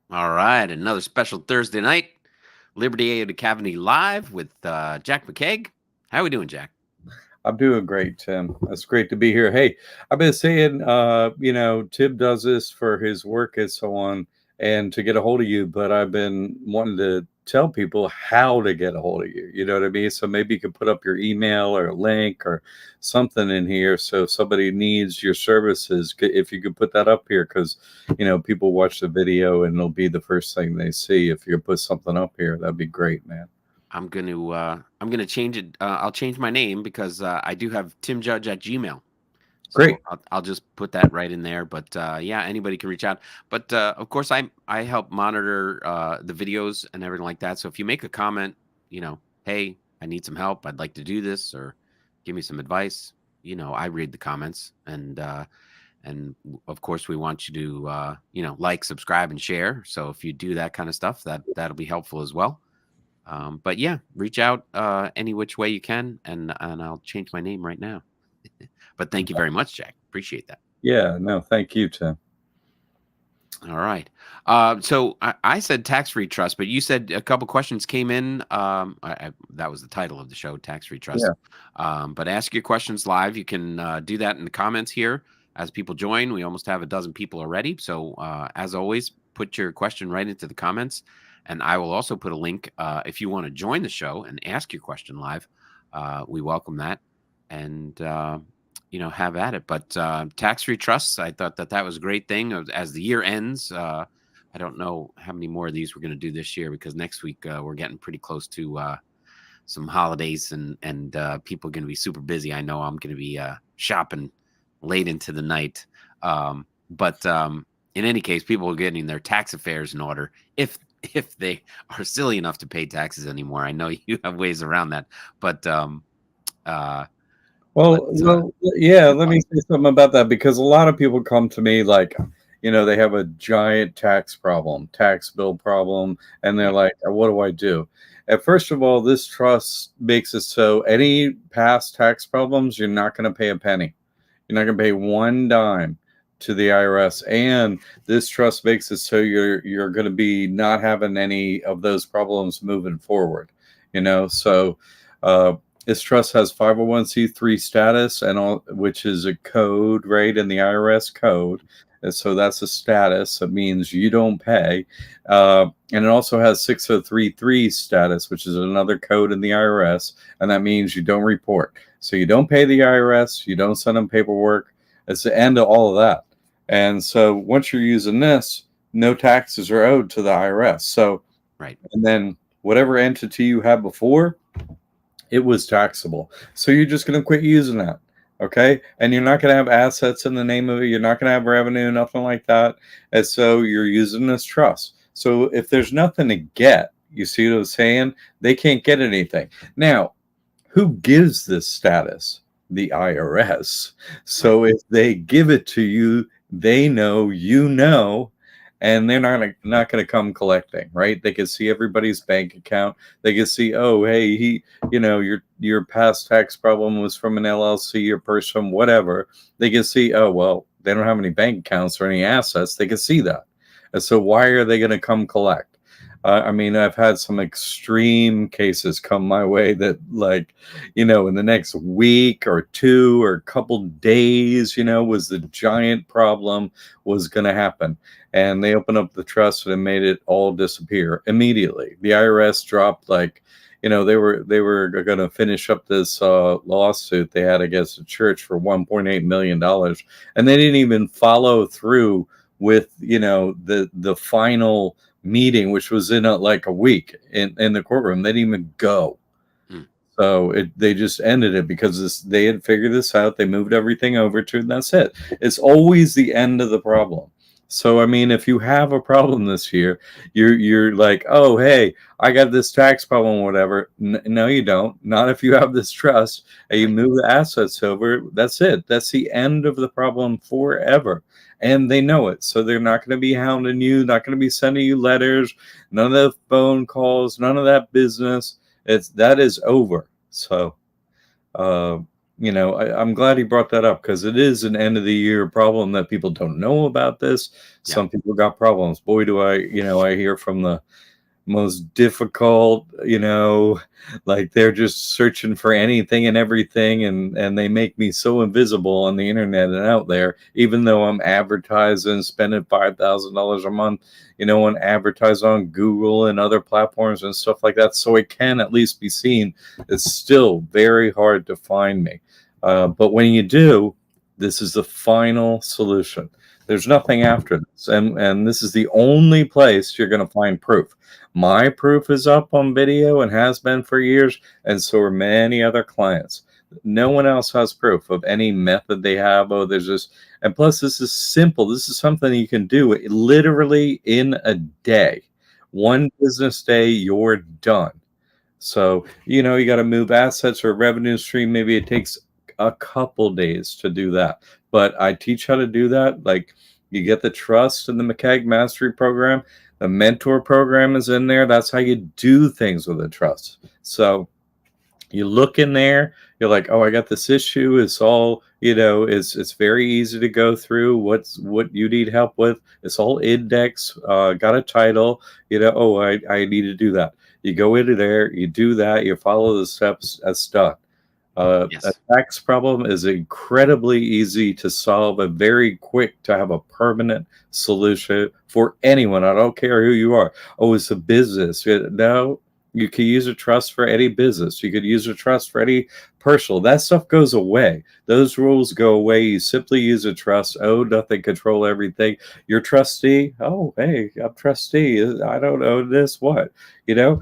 All right, another special Thursday night, Liberty Aid Academy live with Jack McCaig. How are we doing, Jack? I'm doing great, Tim. It's great to be here. Hey, I've been saying, Tim does this for his work and so on, and to get a hold of you, but I've been wanting to tell people how to get a hold of you. You know what I mean? So maybe you could put up your email or a link or something in here. So if somebody needs your services, if you could put that up here, because, people watch the video and it'll be the first thing they see. If you could put something up here, that'd be great, man. I'm gonna change it. I'll change my name because I do have Tim Judge at Gmail. So Great. I'll just put that right in there. But yeah, anybody can reach out. But of course, I help monitor the videos and everything like that. So if you make a comment, hey, I need some help. I'd like to do this, or give me some advice. I read the comments, and of course, we want you to like, subscribe, and share. So if you do that kind of stuff, that'll be helpful as well. But yeah, reach out any which way you can, and I'll change my name right now. But thank you very much, Jack. Appreciate that. Yeah, no, thank you, Tim. All right. So I said tax-free trust, but you said a couple questions came in. That was the title of the show, tax-free trust. Yeah. But ask your questions live. You can do that in the comments here as people join. We almost have a dozen people already. So as always, put your question right into the comments, and I will also put a link if you want to join the show and ask your question live. We welcome that, and have at it. But tax-free trusts, I thought that was a great thing. As the year ends, I don't know how many more of these we're going to do this year, because next week we're getting pretty close to some holidays, and people are going to be super busy. I know I'm going to be shopping late into the night. But in any case, people are getting their tax affairs in order if they are silly enough to pay taxes anymore. I know you have ways around that, but uh, but Yeah, your let me thoughts? say something about that because a lot of people come to me like, they have a giant tax problem, tax bill problem, and they're Yeah. like, what do I do? And first of all, this trust makes it so any past tax problems, you're not going to pay a penny. You're not going to pay one dime to the IRS. And this trust makes it so you're going to be not having any of those problems moving forward. So uh, this trust has 501c3 status and all, which is a code right in the IRS code. And so that's a status. That means you don't pay. And it also has 6033 status, which is another code in the IRS. And that means you don't report. So you don't pay the IRS, you don't send them paperwork. It's the end of all of that. And so once you're using this, no taxes are owed to the IRS. So, Right. and then whatever entity you had before, it was taxable. So you're just going to quit using that. Okay. And you're not going to have assets in the name of it. You're not going to have revenue, nothing like that. And so you're using this trust. So if there's nothing to get, you see what I'm saying? They can't get anything. Now, who gives this status? The IRS. Right. So if they give it to you, they know you know, and they're not going to come collecting, right? They can see everybody's bank account. They can see, oh, hey, your past tax problem was from an LLC or person, whatever. They can see, oh, well, they don't have any bank accounts or any assets. They can see that, and so why are they going to come collect? I mean, I've had some extreme cases come my way that, like, in the next week or two or couple days, was the giant problem was going to happen. And they opened up the trust and it made it all disappear immediately. The IRS dropped like, they were going to finish up this lawsuit they had against the church for $1.8 million, and they didn't even follow through with the final meeting, which was in like a week in the courtroom. They didn't even go. Mm. So they just ended it because they had figured this out. They moved everything over to it, and that's it. It's always the end of the problem. So I mean, if you have a problem this year, you're like, oh hey, I got this tax problem, whatever. No, you don't. Not if you have this trust and you Right. move the assets over. That's it. That's the end of the problem forever. And they know it. So they're not going to be hounding you, not going to be sending you letters, none of the phone calls, none of that business. That is over. So, uh, I'm glad he brought that up because it is an end of the year problem that people don't know about this. Yeah. Some people got problems. Boy, do I hear from the most difficult, like they're just searching for anything and everything, and they make me so invisible on the internet and out there, even though I'm advertising, spending $5,000 a month, on advertise on Google and other platforms and stuff like that, so it can at least be seen. It's still very hard to find me. But when you do, this is the final solution. There's nothing after this, and this is the only place you're going to find proof. My proof is up on video and has been for years, and so are many other clients. No one else has proof of any method they have. Oh, there's this, and plus, this is simple. This is something you can do literally in a day. One business day, you're done. So, you got to move assets or revenue stream. Maybe it takes a couple days to do that. But I teach how to do that. Like, you get the trust in the McCaig Mastery Program. The mentor program is in there. That's how you do things with a trust. So you look in there, you're like, oh, I got this issue. It's all, it's very easy to go through what you need help with. It's all index, got a title, oh, I need to do that. You go into there, you do that, you follow the steps, that's done. A Yes. tax problem is incredibly easy to solve and very quick to have a permanent solution for anyone. I don't care who you are. Oh, it's a business. No, you can use a trust for any business. You could use a trust for any personal. That stuff goes away. Those rules go away. You simply use a trust. Oh, nothing, control everything. Your trustee. Oh, hey, I'm trustee. I don't own this. What? And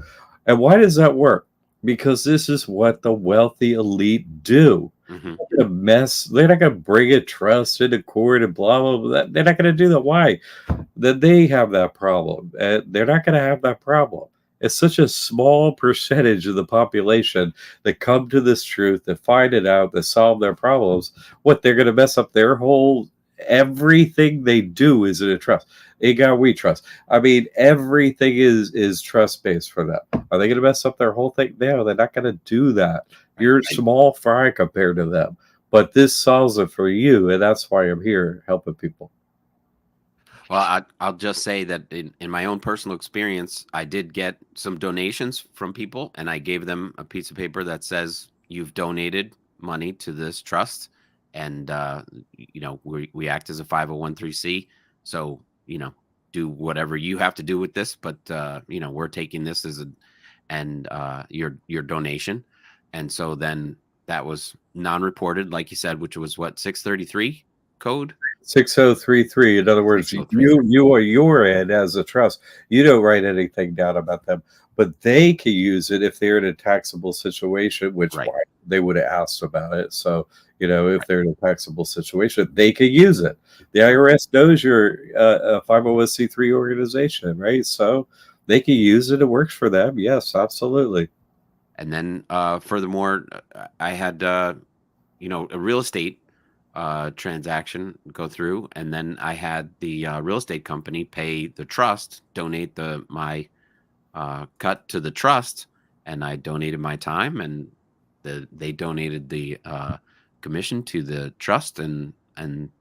why does that work? Because this is what the wealthy elite do. Hmm. They're not gonna mess. They're not going to bring a trust into court and blah blah blah. They're not going to do that. Why? That they have that problem. They're not going to have that problem. It's such a small percentage of the population that come to this truth, that find it out, that solve their problems. What, they're going to mess up their whole everything they do is in a trust. We trust. I mean, everything is trust based for them. Are they going to mess up their whole thing? No, they're not going to do that. Right. You're small fry compared to them. But this solves it for you, and that's why I'm here helping people. Well, I'll just say that in my own personal experience, I did get some donations from people, and I gave them a piece of paper that says you've donated money to this trust, and we act as a 501(c), so do whatever you have to do with this, but we're taking this as your donation, and so then that was non-reported, like you said, which was what, 633 code. 6033. In other words, 6033. you are your end as a trust. You don't write anything down about them, but they can use it if they're in a taxable situation, which Right. why they would have asked about it. So, if Right. they're in a taxable situation, they can use it. The Sure. IRS knows you're a 501(c)(3) organization, right? So they can use it. It works for them. Yes, absolutely. And then, furthermore, I had a real estate transaction go through, and then I had the real estate company pay the trust, donate my cut to the trust, and I donated my time, and they donated the commission to the trust, and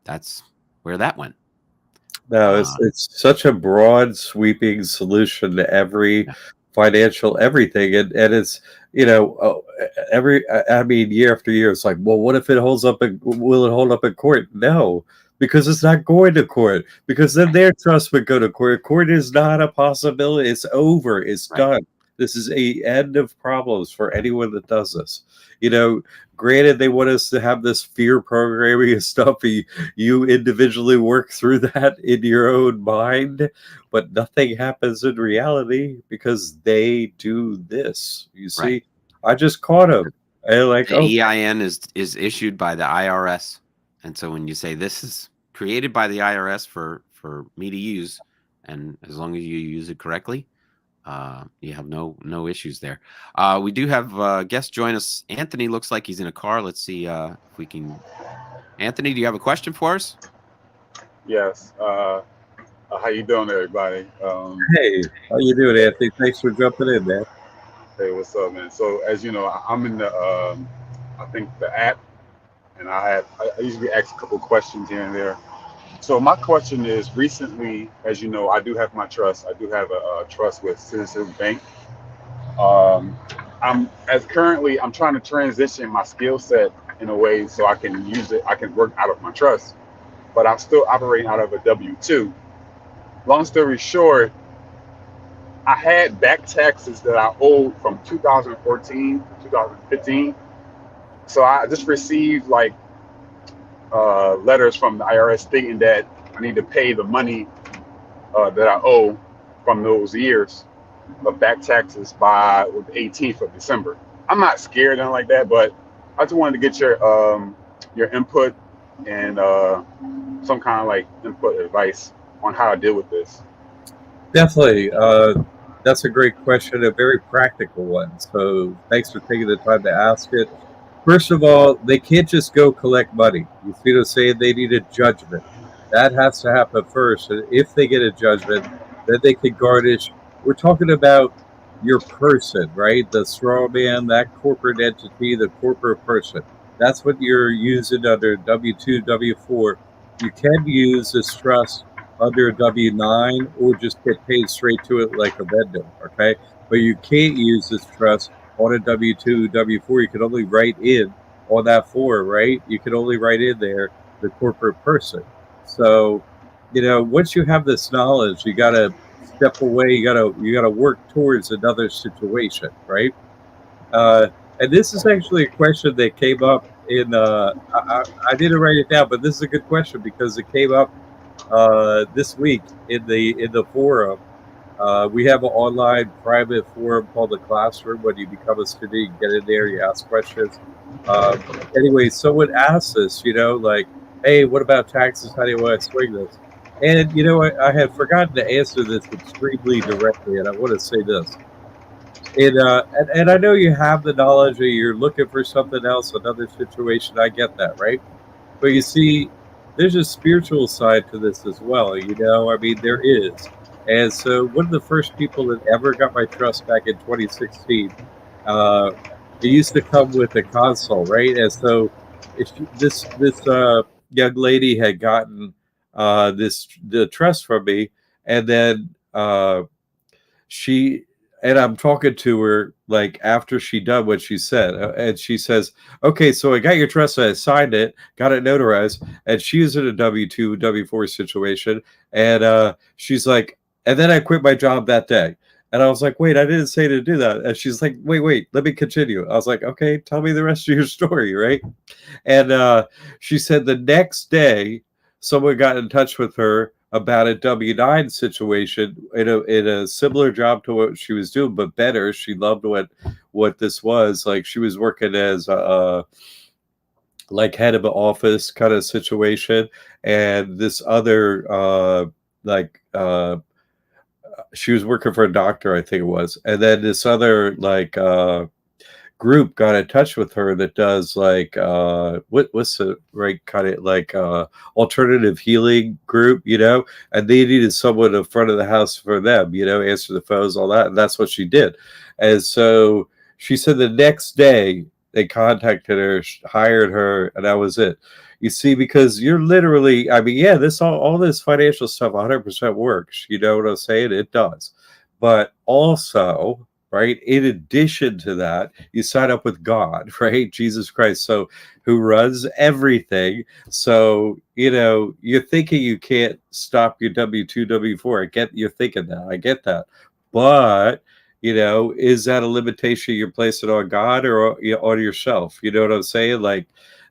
that's where that went. No, it's Uh, it's such a broad, sweeping solution to every yeah. financial everything, and it's every I mean, year after year, it's like, well, what if it holds up? Will it hold up in court? No, because it's not going to court. Because then Right. their trust would go to court. Court is not a possibility. It's over. It's Right. done. This is a end of problems for anyone that does this. You know, Granted, they want us to have this fear programming and stuff. You individually work through that in your own mind, but nothing happens in reality because they do this. You Right. see, I just caught him. And like, The oh, EIN is issued by the IRS, and so when you say this is created by the IRS for me to use, and as long as you use it correctly, you have no issues there. We do have guests join us. Anthony looks like he's in a car. Let's see if we can. Anthony, do you have a question for us? Yes. How you doing, everybody? hey, how you doing, Anthony? Thanks for jumping in, man. Hey, what's up, man? So, as you know, I'm in the, I think the app. and I usually ask a couple questions here and there. So my question is, recently, as you know, I do have my trust. I do have a trust with Citizens Bank. Um, I'm trying to transition my skill set in a way so I can use it. I can work out of my trust, but I'm still operating out of a W-2. Long story short, I had back taxes that I owed from 2014 to 2015. So I just received like letters from the IRS stating that I need to pay the money that I owe from those years of back taxes by the 18th of December. I'm not scared or anything like that, but I just wanted to get your input and some kind of like input advice on how to deal with this. Definitely. That's a great question, a very practical one. So thanks for taking the time to ask it. First of all, they can't just go collect money. You see what I'm saying? They need a judgment. That has to happen first. And if they get a judgment, then they can garnish. We're talking about your person, right? The straw man, that corporate entity, the corporate person. That's what you're using under W-2, W-4. You can use this trust under a W-9 or just get paid straight to it like a vendor, okay? But you can't use this trust on a W-2, W-4. You can only write in on that form, right? You can only write in there the corporate person. So, once you have this knowledge, you got to step away. You gotta work towards another situation, right? And this is actually a question that came up in. I didn't write it down, but this is a good question because it came up this week in the forum. We have an online private forum called the Classroom. When you become a student, you get in there, you ask questions. Anyway, someone asked us, like, hey, what about taxes? How do you want to swing this? And, I had forgotten to answer this extremely directly, and I want to say this. And I know you have the knowledge or you're looking for something else, another situation. I get that, right? But you see, there's a spiritual side to this as well. I mean, there is. And so, one of the first people that ever got my trust back in 2016, it used to come with a console, right? And so, if this young lady had gotten the trust from me, and then she and I'm talking to her like after she done what she said, and she says, "Okay, so I got your trust, I signed it, got it notarized," and she was in a W-2, W-4 situation, and she's like, "And then I quit my job that day." And I was like, "Wait, I didn't say to do that." And she's like, "Wait, let me continue." I was like, "Okay, tell me the rest of your story," right? And she said the next day, someone got in touch with her about a W-9 situation in a similar job to what she was doing, but better. She loved what this was. Like she was working as like head of an office kind of situation, and this other like she was working for a doctor, I think it was, and then this other like group got in touch with her that does like what's the right kind of like alternative healing group, and they needed someone in front of the house for them, answer the phones, all that, and that's what she did. And so she said the next day they contacted her, hired her, and that was it. You see, because you're literally, I mean, yeah, this all this financial stuff 100% works. You know what I'm saying? It does. But also, right, in addition to that, you sign up with God, right? Jesus Christ, so who runs everything. So, you're thinking you can't stop your W-2, W-4. I get you're thinking that. I get that. But, is that a limitation you're placing on God or on yourself? You know what I'm saying? Like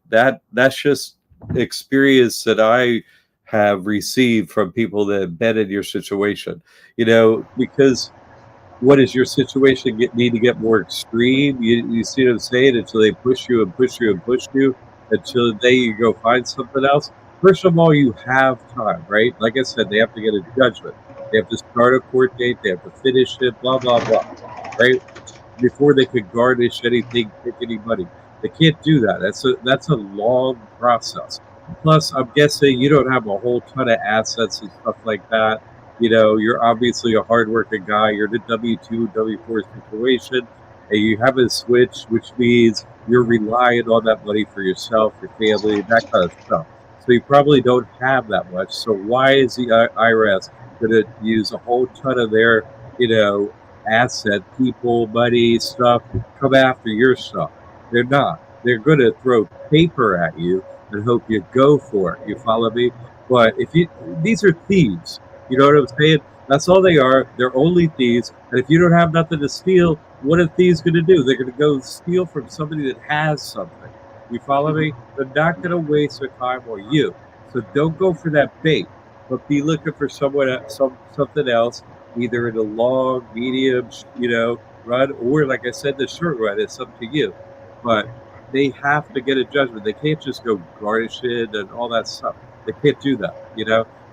that's just experience that I have received from people that have been in your situation, because what is your situation need to get more extreme? You see what I'm saying? Until they push you and push you and push you until the day you go find something else. First of all, you have time, right? Like I said, they have to get a judgment. They have to start a court date. They have to finish it, blah, blah, blah, right? Before they could garnish anything, pick any money. They can't do that. That's a long process. Plus, I'm guessing you don't have a whole ton of assets and stuff like that. You're obviously a hardworking guy. You're in a W-2, W-4 situation, and you haven't switched, which means you're relying on that money for yourself, your family, that kind of stuff. So you probably don't have that much. So why is the IRS going to use a whole ton of their, asset, people, money, stuff, come after your stuff? They're not. They're going to throw paper at you and hope you go for it. You follow me? But if you, these are thieves. You know what I'm saying? That's all they are. They're only thieves. And if you don't have nothing to steal, what are thieves going to do? They're going to go steal from somebody that has something. You follow Mhm. me? They're not going to waste their time on you. So don't go for that bait, but be looking for something else, either in a long, medium, run, or like I said, the short run. It's up to you. But they have to get a judgment. They can't just go garnish it and all that stuff. They can't do that.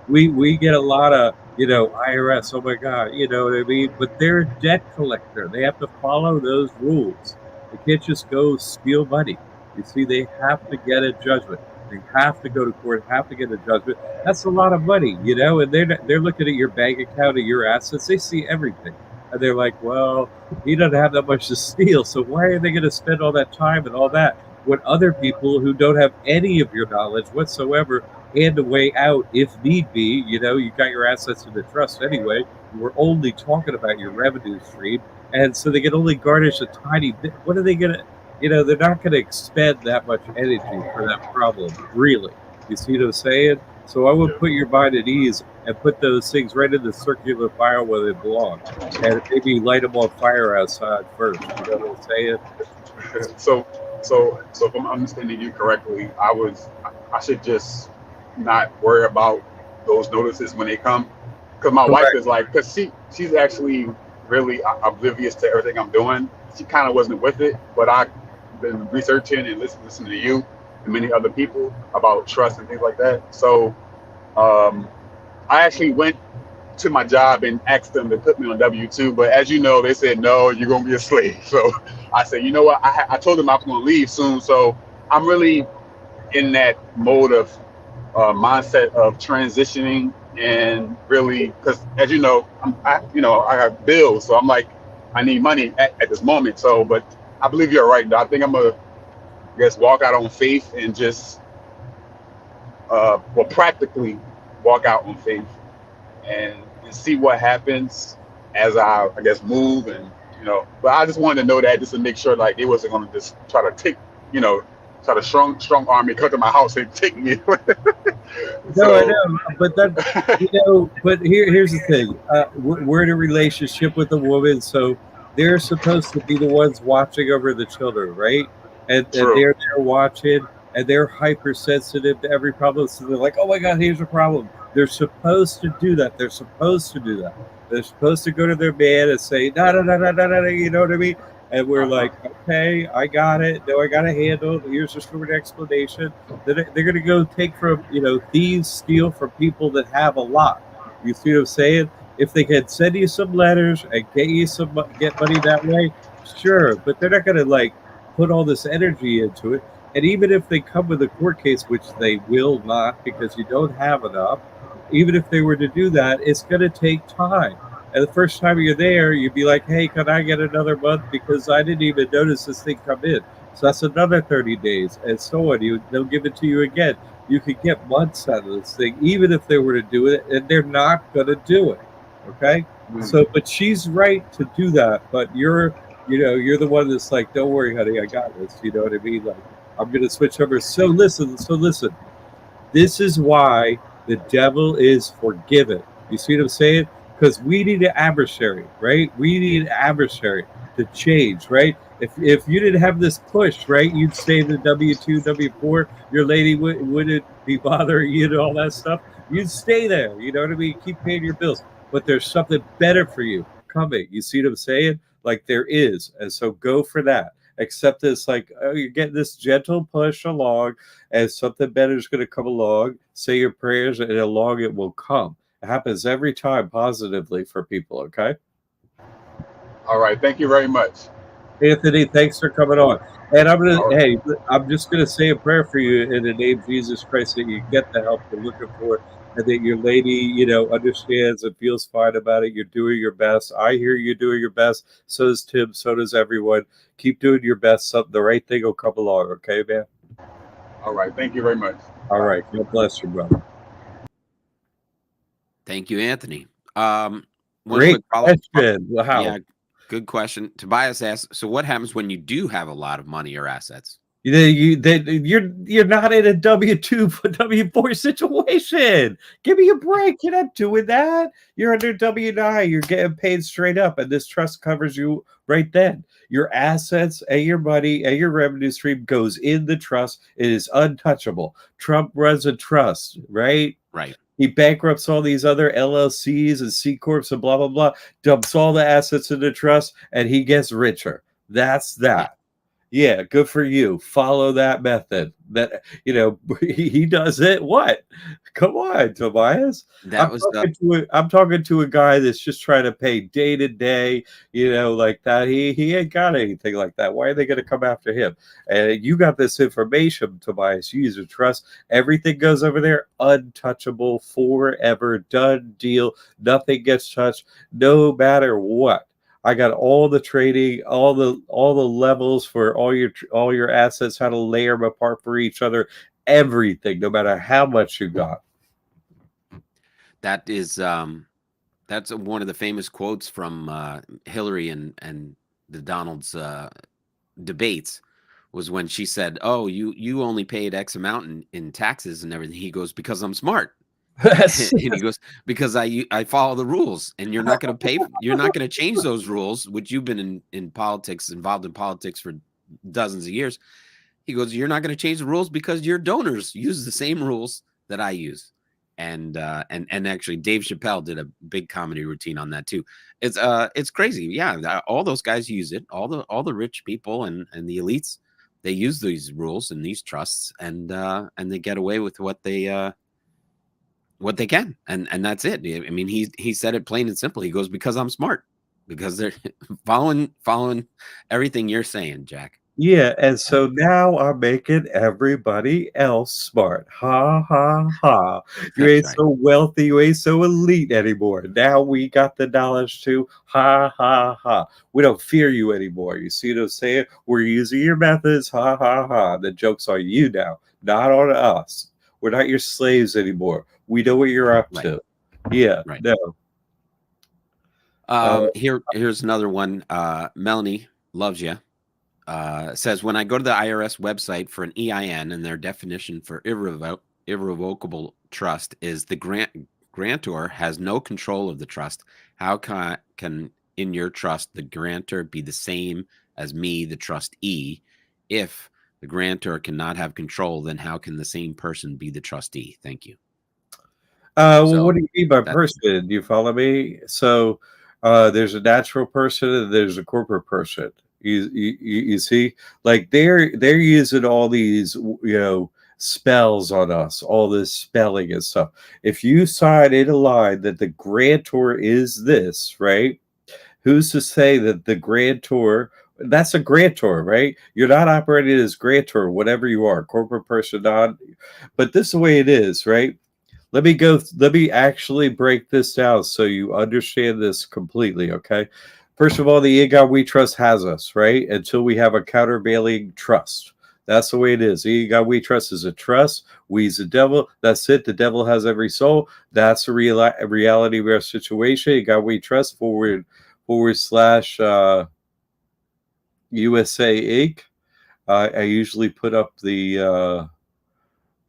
We get a lot of IRS. Oh my God, you know what I mean? But they're a debt collector. They have to follow those rules. They can't just go steal money. You see, they have to get a judgment. They have to go to court. Have to get a judgment. That's a lot of money, and they're looking at your bank account and your assets. They see everything, and they're like, well, he doesn't have that much to steal, so why are they going to spend all that time and all that when other people who don't have any of your knowledge whatsoever and a way out if need be? You got your assets in the trust anyway. We're only talking about your revenue stream, and so they can only garnish a tiny bit. What are they going to? They're not going to expend that much energy for that problem, really. You see what I'm saying? So I would Yeah. put your mind at ease and put those things right in the circular file where they belong, and maybe light them on fire outside first. You know what I'm saying? So, so if I'm understanding you correctly, I should just not worry about those notices when they come, because my wife Correct. is like, because she's actually really oblivious to everything I'm doing. She kind of wasn't with it, but I've been researching and listening to you and many other people about trust and things like that. So, um, I actually went to my job and asked them to put me on W-2, but as you know, they said no, you're gonna be a slave. So I said, you know what? I told them I was gonna leave soon, so I'm really in that mode of mindset of transitioning and really, because as you know, I have bills, so I'm like, I need money at this moment. So, but I believe you're right. I think I'm gonna, I guess, walk out on faith and just, well, practically walk out on faith and see what happens as I guess move and but I just wanted to know that just to make sure like it wasn't going to just try to take you know try to strong army come to my house and take me. No, I So know, but but here's the thing. We're in a relationship with a woman, so they're supposed to be the ones watching over the children, right? And true. they're there watching, and they're hypersensitive to every problem. So they're like, "Oh my God, here's a problem." They're supposed to do that. They're supposed to do that. They're supposed to go to their man and say, "No, no, no, no, no, no, no," you know what I mean? And we're Uh-huh. like, "Okay, I got it. No, I got to handle. Here's a short explanation." They're going to go take from, thieves steal from people that have a lot. You see what I'm saying? If they can send you some letters and get money that way, sure. But they're not going to like put all this energy into it. And even if they come with a court case, which they will not because you don't have enough, even if they were to do that, it's going to take time. And the first time you're there, you'd be like, hey, can I get another month? Because I didn't even notice this thing come in. So that's another 30 days, and so on. They'll give it to you again. You could get months out of this thing, even if they were to do it, and they're not going to do it. Okay? Mm. So, but she's right to do that. But you're the one that's like, don't worry, honey, I got this. You know what I mean? Like, I'm going to switch over. So listen. This is why the devil is forgiven. You see what I'm saying? Because we need an adversary, right? We need an adversary to change, right? If you didn't have this push, right, you'd stay in the W-2, W-4. Your lady wouldn't be bothering you and all that stuff. You'd stay there. You know what I mean? Keep paying your bills. But there's something better for you coming. You see what I'm saying? Like there is. And so go for that. Accept this, like, oh, you're getting this gentle push along as something better is going to come along. Say your prayers, and along it will come. It happens every time positively for people. Okay, All right, thank you very much. Anthony, thanks for coming on. And All right. I'm just gonna say a prayer for you in the name of Jesus Christ that you get the help you're looking for, and that your lady, understands and feels fine about it. You're doing your best. I hear you doing your best. So does Tim. So does everyone. Keep doing your best. The right thing will come along. Okay, man. All right. Thank you very much. All Bye. right. God bless you, brother. Thank you, Anthony. One Great quick follow up. question. Wow. Yeah, good question. Tobias asks, so what happens when you do have a lot of money or assets? You're not in a W-2 W-4 situation. Give me a break. You're not doing that. You're under W-9. You're getting paid straight up, and this trust covers you right then. Your assets and your money and your revenue stream goes in the trust. It is untouchable. Trump runs a trust, right? Right. He bankrupts all these other LLCs and C corps and blah blah blah. Dumps all the assets into trust, and he gets richer. That's Yeah. that. Yeah, good for you. Follow that method. That he does it. What? Come on, Tobias. That was I'm talking to a guy that's just trying to pay day to day. Like that. He ain't got anything like that. Why are they going to come after him? And you got this information, Tobias. You use a trust. Everything goes over there, untouchable, forever, done deal. Nothing gets touched, no matter what. I got all the trading, all the levels for all your assets, how to layer them apart for each other, everything, no matter how much you got. that is that's one of the famous quotes from Hillary and the Donald's debates, was when she said, "Oh, you only paid X amount in taxes and everything." He goes, "Because I'm smart." And he goes, "Because I follow the rules, and you're not going to pay. You're not going to change those rules, which you've been in politics, involved in politics for dozens of years." He goes, "You're not going to change the rules because your donors use the same rules that I use." And actually, Dave Chappelle did a big comedy routine on that too. It's crazy. Yeah, all those guys use it. All the rich people and the elites, they use these rules and these trusts, and they get away with what they can, and that's it. I mean, he said it plain and simple. He goes, "Because I'm smart," because they're following everything you're saying, Jack. Yeah, and so now I'm making everybody else smart. Ha ha ha. You That's ain't right. so wealthy, you ain't so elite anymore. Now we got the knowledge too. Ha ha ha. We don't fear you anymore. You see what I'm saying? We're using your methods. Ha ha ha. The joke's on you now, not on us. We're not your slaves anymore. We know what you're up Right. to. Yeah, Right. no. Here's another one. Melanie loves you. Says, when I go to the IRS website for an EIN, and their definition for irrevocable trust is the grantor has no control of the trust. How can in your trust the grantor be the same as me, the trustee? If the grantor cannot have control, then how can the same person be the trustee? Thank you. Well, So what do you mean by that person? Do you follow me? So there's a natural person and there's a corporate person. You see, like they're using all these spells on us, all this spelling and stuff. If you sign in a line that the grantor is this, right? Who's to say that the grantor? That's a grantor, right? You're not operating as grantor, whatever you are, corporate person, non. But this is the way it is, right? Let me actually break this down so you understand this completely, okay? First of all, the God We Trust has us, right? Until we have a countervailing trust. That's the way it is. The God We Trust is a trust. We's the devil. That's it. The devil has every soul. That's the reality of our situation. God We Trust forward slash USA Inc. I usually put up the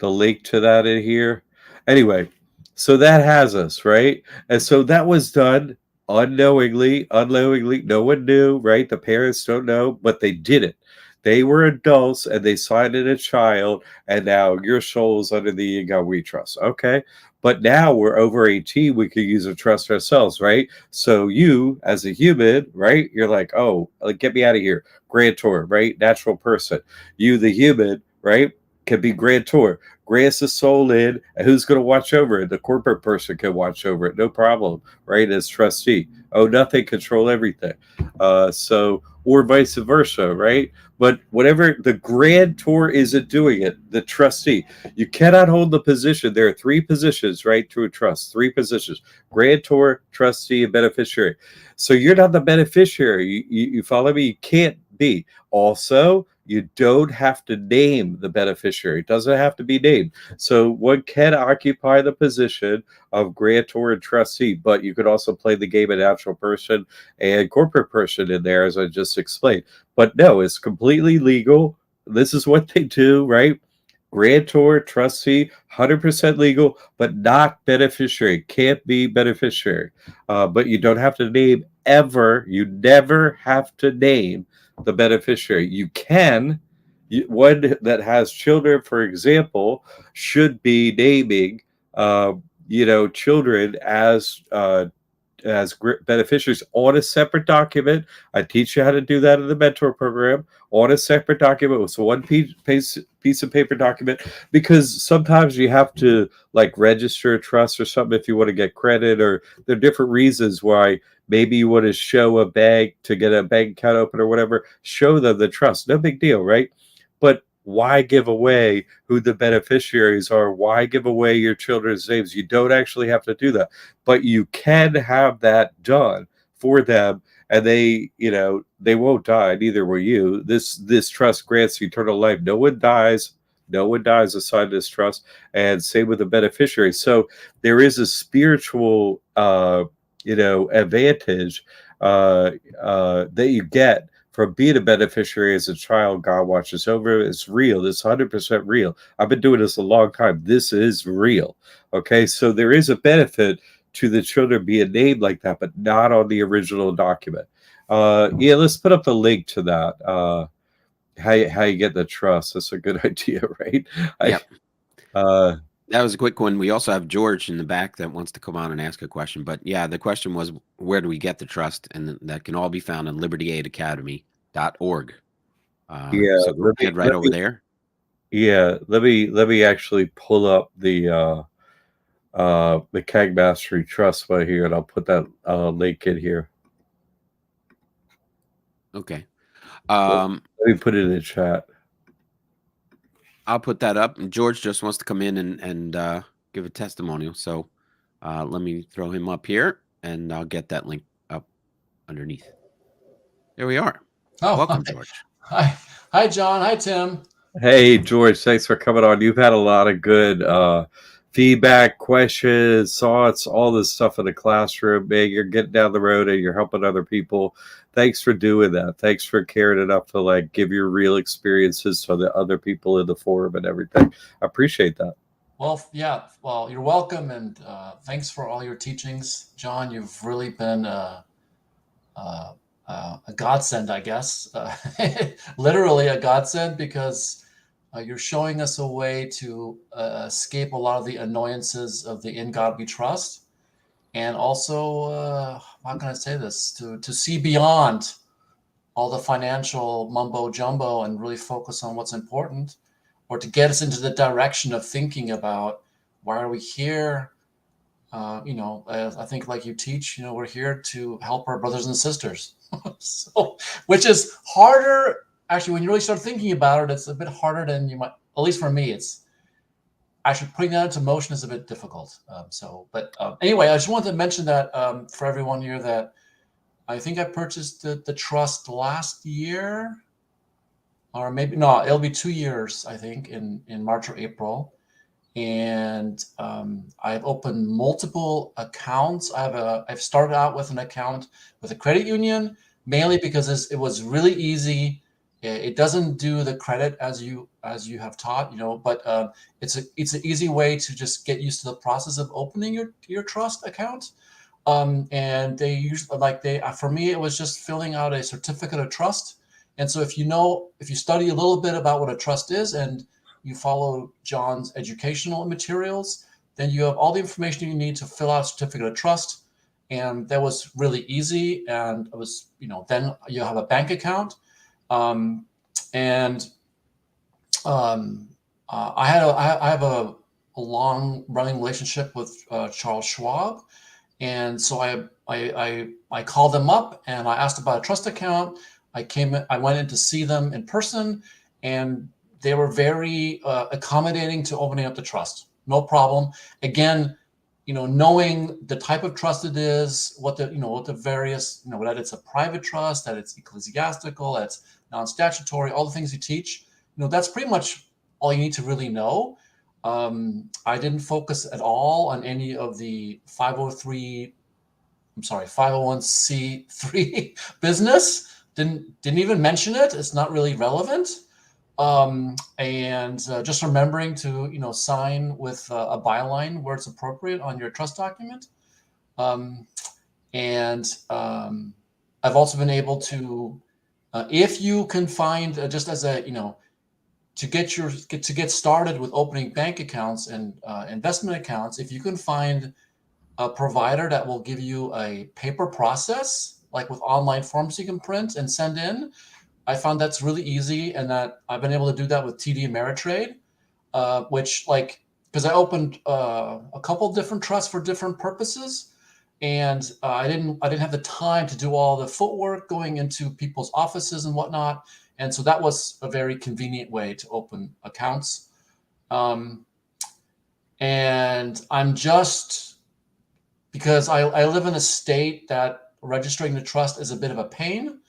link to that in here. Anyway, so that has us, right? And so that was done unknowingly. No one knew, right? The parents don't know, but they did it. They were adults and they signed in a child, and now your soul is under the God We Trust. Okay. But now we're over 18, we could use a trust ourselves, right? So you, as a human, right? You're like, oh, get me out of here. Grantor, right? Natural person. You, the human, right? Can be grantor. Grants the soul in, and who's going to watch over it? The corporate person can watch over it, no problem, right? As trustee. Oh, nothing, control everything. So or vice versa, right? But whatever the grantor isn't doing it, the trustee, you cannot hold the position. There are three positions, right, to a trust, three positions: grantor, trustee, and beneficiary. So you're not the beneficiary. You follow me? You can't be. Also, you don't have to name the beneficiary. It doesn't have to be named. So one can occupy the position of grantor and trustee, but you could also play the game of natural person and corporate person in there, as I just explained. But no, it's completely legal. This is what they do, right? Grantor, trustee, 100% legal, but not beneficiary. Can't be beneficiary. But you don't have to name ever. You never have to name the beneficiary. You can. One that has children, for example, should be naming, uh, children as beneficiaries on a separate document. I teach you how to do that in the mentor program, on a separate document with one piece of paper document, because sometimes you have to like register a trust or something if you want to get credit, or there are different reasons why. Maybe you want to show a bank to get a bank account open or whatever, show them the trust. No big deal, right? But why give away who the beneficiaries are? Why give away your children's names? You don't actually have to do that, but you can have that done for them, and they won't die. Neither will you. This trust grants eternal life. No one dies. No one dies assigned this trust, and same with the beneficiary. So there is a spiritual, advantage that you get from being a beneficiary as a child. God watches over it. It's real. It's 100% real. I've been doing this a long time. This is real. Okay, so there is a benefit to the children being named like that, but not on the original document. Yeah, let's put up the link to that. How you get the trust. That's a good idea, right? Yep. Uh, That was a quick one. We also have George in the back that wants to come on and ask a question. But yeah, the question was, where do we get the trust? And that can all be found on libertyaidacademy.org. yeah, So go ahead right over there. yeah. Let me actually pull up the McCaig Mastery Trust right here, and I'll put that link in here. Okay. Let me put it in the chat. I'll put that up. And George just wants to come in and give a testimonial. So let me throw him up here, and I'll get that link up underneath. There we are. Oh, welcome, hi. George. Hi, John. Hi, Tim. Hey, George. Thanks for coming on. You've had a lot of good feedback, questions, thoughts, all this stuff in the classroom. Man, you're getting down the road and you're helping other people. Thanks for doing that. Thanks for caring enough to like give your real experiences to the other people in the forum and everything. I appreciate that. Well, yeah. Well, you're welcome, and thanks for all your teachings, John. You've really been a godsend, I guess. Literally a godsend, because you're showing us a way to escape a lot of the annoyances of the "In God We Trust," and also, how can I say this? To see beyond all the financial mumbo jumbo and really focus on what's important, or to get us into the direction of thinking about why are we here. I think, like you teach, we're here to help our brothers and sisters. So, which is harder, actually, when you really start thinking about it. It's a bit harder than you might, at least for me. It's actually putting that into motion is a bit difficult. Anyway, I just wanted to mention that for everyone here, that I think I purchased the trust last year, or maybe no, it'll be 2 years, I think, in March or April. And I've opened multiple accounts. I've started out with an account with a credit union, mainly because it was really easy. It doesn't do the credit as you have taught, but it's an easy way to just get used to the process of opening your trust account. And they usually for me, it was just filling out a certificate of trust. And so if you study a little bit about what a trust is, and you follow John's educational materials, then you have all the information you need to fill out a certificate of trust. And that was really easy. And it was, then you have a bank account. I have a long running relationship with Charles Schwab. And so I called them up and I asked about a trust account. I went in to see them in person, and they were very accommodating to opening up the trust. No problem. Again, knowing the type of trust it is, what the various, that it's a private trust, that it's ecclesiastical, that's non-statutory, all the things you teach, that's pretty much all you need to really know. I didn't focus at all on any of the 501c3 business. Didn't even mention it. It's not really relevant. And just remembering to sign with a byline where it's appropriate on your trust document. And I've also been able to, if you can find just as a to get started with opening bank accounts and investment accounts, if you can find a provider that will give you a paper process, like with online forms you can print and send in, I found that's really easy, and that I've been able to do that with TD Ameritrade, which because I opened a couple different trusts for different purposes, and I didn't have the time to do all the footwork going into people's offices and whatnot, and so that was a very convenient way to open accounts. And I'm just, because I live in a state that registering the trust is a bit of a pain,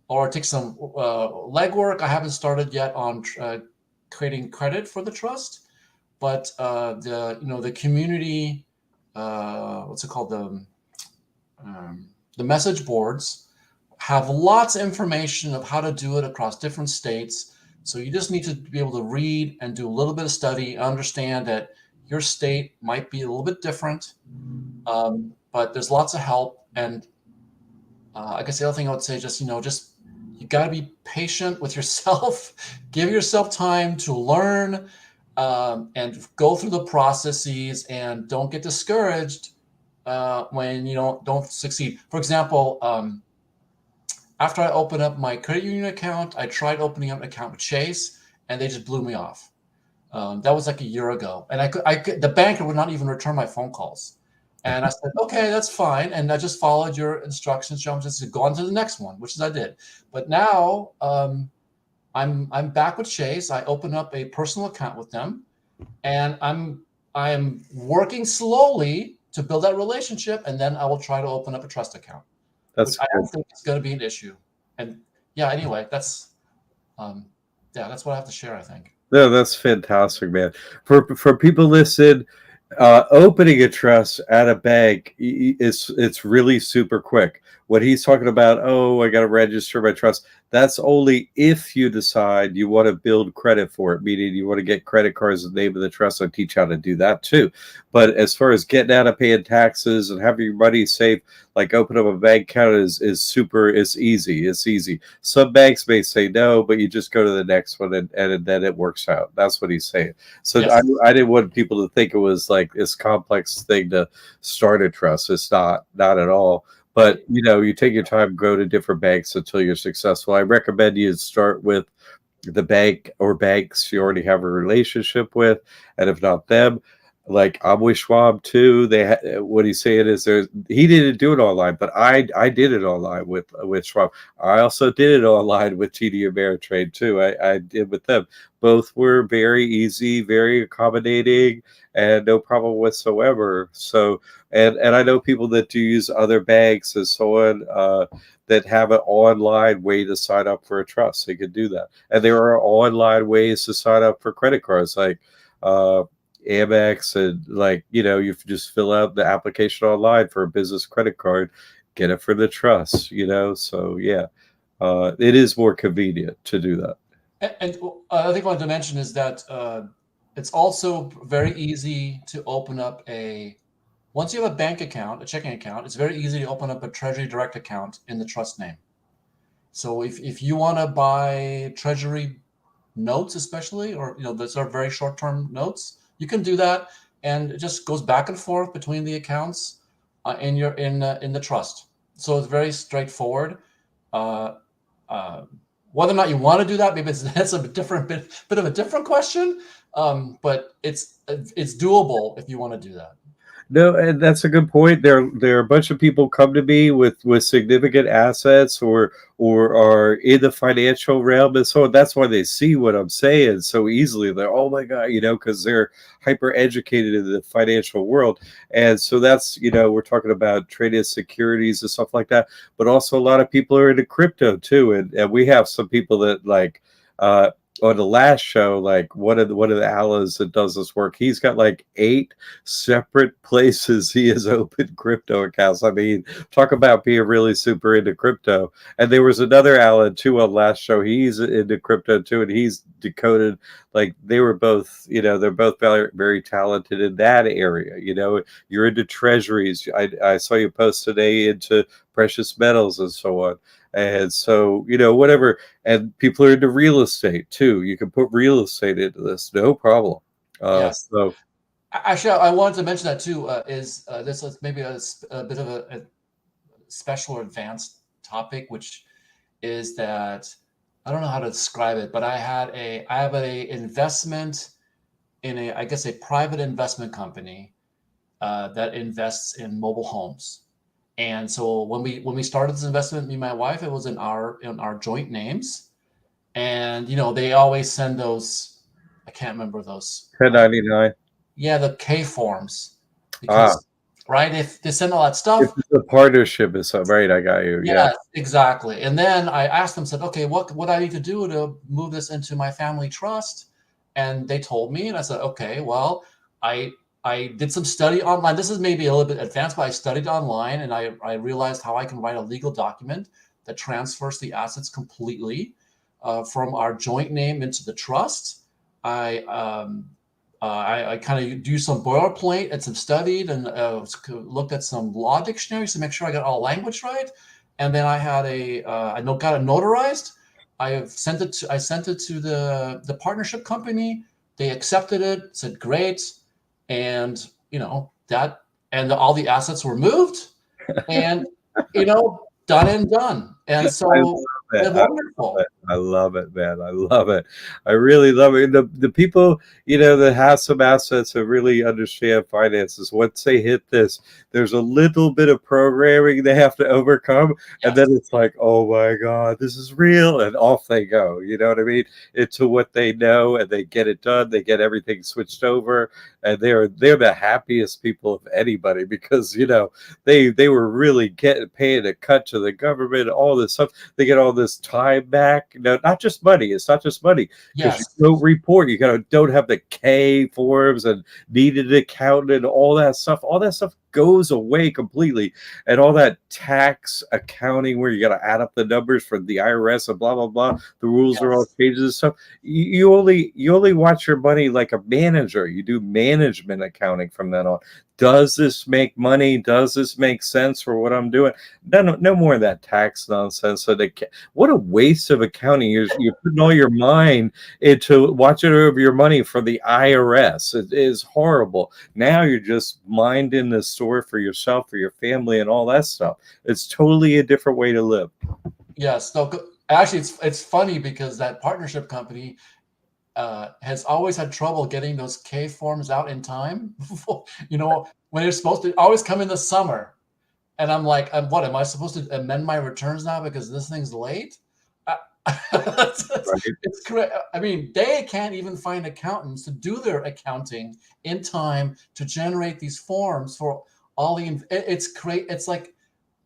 or it takes some legwork. I haven't started yet on creating credit for the trust, but the community, what's it called, the message boards have lots of information of how to do it across different states. So you just need to be able to read and do a little bit of study, understand that your state might be a little bit different, but there's lots of help. And I guess the other thing I would say, just you got to be patient with yourself. Give yourself time to learn and go through the processes, and don't get discouraged when you don't succeed. For example, after I opened up my credit union account, I tried opening up an account with Chase, and they just blew me off. That was like a year ago, and the banker would not even return my phone calls. And I said, okay, that's fine. And I just followed your instructions, John, just to go on to the next one, which is I did. But now I'm back with Chase. I opened up a personal account with them, and I'm working slowly to build that relationship, and then I will try to open up a trust account. That's I don't think it's going to be an issue. And yeah, anyway, that's what I have to share, I think. No, that's fantastic, man. For people listening, opening a trust at a bank it's really super quick. What he's talking about, I got to register my trust, that's only if you decide you want to build credit for it, meaning you want to get credit cards in the name of the trust. I'll teach how to do that too. But as far as getting out of paying taxes and having your money safe, like open up a bank account is easy. Some banks may say no, but you just go to the next one, and then it works out. That's what he's saying. So yes. I didn't want people to think it was like this complex thing to start a trust. It's not at all. But, you take your time, go to different banks until you're successful. I recommend you start with the bank or banks you already have a relationship with. And if not them, like I'm with Schwab too. What he's saying is he didn't do it online, but I did it online with Schwab. I also did it online with TD Ameritrade too. I did with them. Both were very easy, very accommodating, and no problem whatsoever. So, and I know people that do use other banks and so on, that have an online way to sign up for a trust. They could do that. And there are online ways to sign up for credit cards, like Amex, and you just fill out the application online for a business credit card, get it for the trust, so yeah, it is more convenient to do that. And I think I wanted to mention is that it's also very easy to open up once you have a bank account, a checking account, it's very easy to open up a Treasury Direct account in the trust name. So if you want to buy Treasury notes, especially, or those are very short-term notes, you can do that, and it just goes back and forth between the accounts in the trust. So it's very straightforward. Whether or not you want to do that, maybe that's a different bit of a different question. But it's doable if you want to do that. No, and that's a good point. There are a bunch of people come to me with significant assets or are in the financial realm, and so that's why they see what I'm saying so easily. They're, oh my god, because they're hyper educated in the financial world, and so that's we're talking about trading securities and stuff like that, but also a lot of people are into crypto too, and we have some people that like. On the last show, like one of the allies that does this work, he's got like 8 separate places he has opened crypto accounts. I mean, talk about being really super into crypto. And there was another Alan too on last show. He's into crypto too, and he's decoded like they were both, they're both very, very talented in that area. You're into treasuries. I saw you post today into precious metals and so on. And so, whatever. And people are into real estate too. You can put real estate into this, no problem. Yes. So Actually, I wanted to mention that too. This is maybe a bit of a special or advanced topic, which is that I don't know how to describe it, but I have a investment in I guess a private investment company that invests in mobile homes. And so when we started this investment, me and my wife, it was in our joint names. And they always send those, I can't remember those. 1099. Yeah, the K forms, Ah, because right, if they send all that stuff. if the partnership is so right, I got you. Yeah. Yes, exactly. And then I asked them, said, okay, what I need to do to move this into my family trust? And they told me, and I said, okay, well, I I did some study online. This is maybe a little bit advanced, but I studied online and I realized how I can write a legal document that transfers the assets completely from our joint name into the trust. I I kind of do some boilerplate and some studied and looked at some law dictionaries to make sure I got all language right. And then I had got it notarized. I sent it to the partnership company. They accepted it, said great, and that, and all the assets were moved, and done and done. And I so love it. they're wonderful. I love it, man. I love it. I really love it. The people, that have some assets and really understand finances, once they hit this, there's a little bit of programming they have to overcome. And Yes, then it's like, oh my God, this is real. And off they go. You know what I mean? Into what they know and they get it done. They get everything switched over. And they're the happiest people of anybody because, they were really paying a cut to the government, all this stuff. They get all this time back. No, not just money. It's not just money because you yes, don't report. You don't have the K forms and needed accountant and all that stuff. All that stuff goes away completely, and all that tax accounting where you got to add up the numbers for the IRS and blah blah blah. The rules are all yes, changes and stuff. You only watch your money like a manager. You do management accounting from then on. Does this make money? Does this make sense for what I'm doing? No more of that tax nonsense. So what a waste of accounting. You're putting all your mind into watching over your money for the IRS. It is horrible. Now you're just minding the store for yourself, for your family, and all that stuff. It's totally a different way to live. yes. So actually, it's funny because that partnership company has always had trouble getting those K forms out in time. When they're supposed to always come in the summer. And I'm like, what am I supposed to amend my returns now because this thing's late? I- Right? it's correct. I mean, they can't even find accountants to do their accounting in time to generate these forms for all the. It's great. It's like,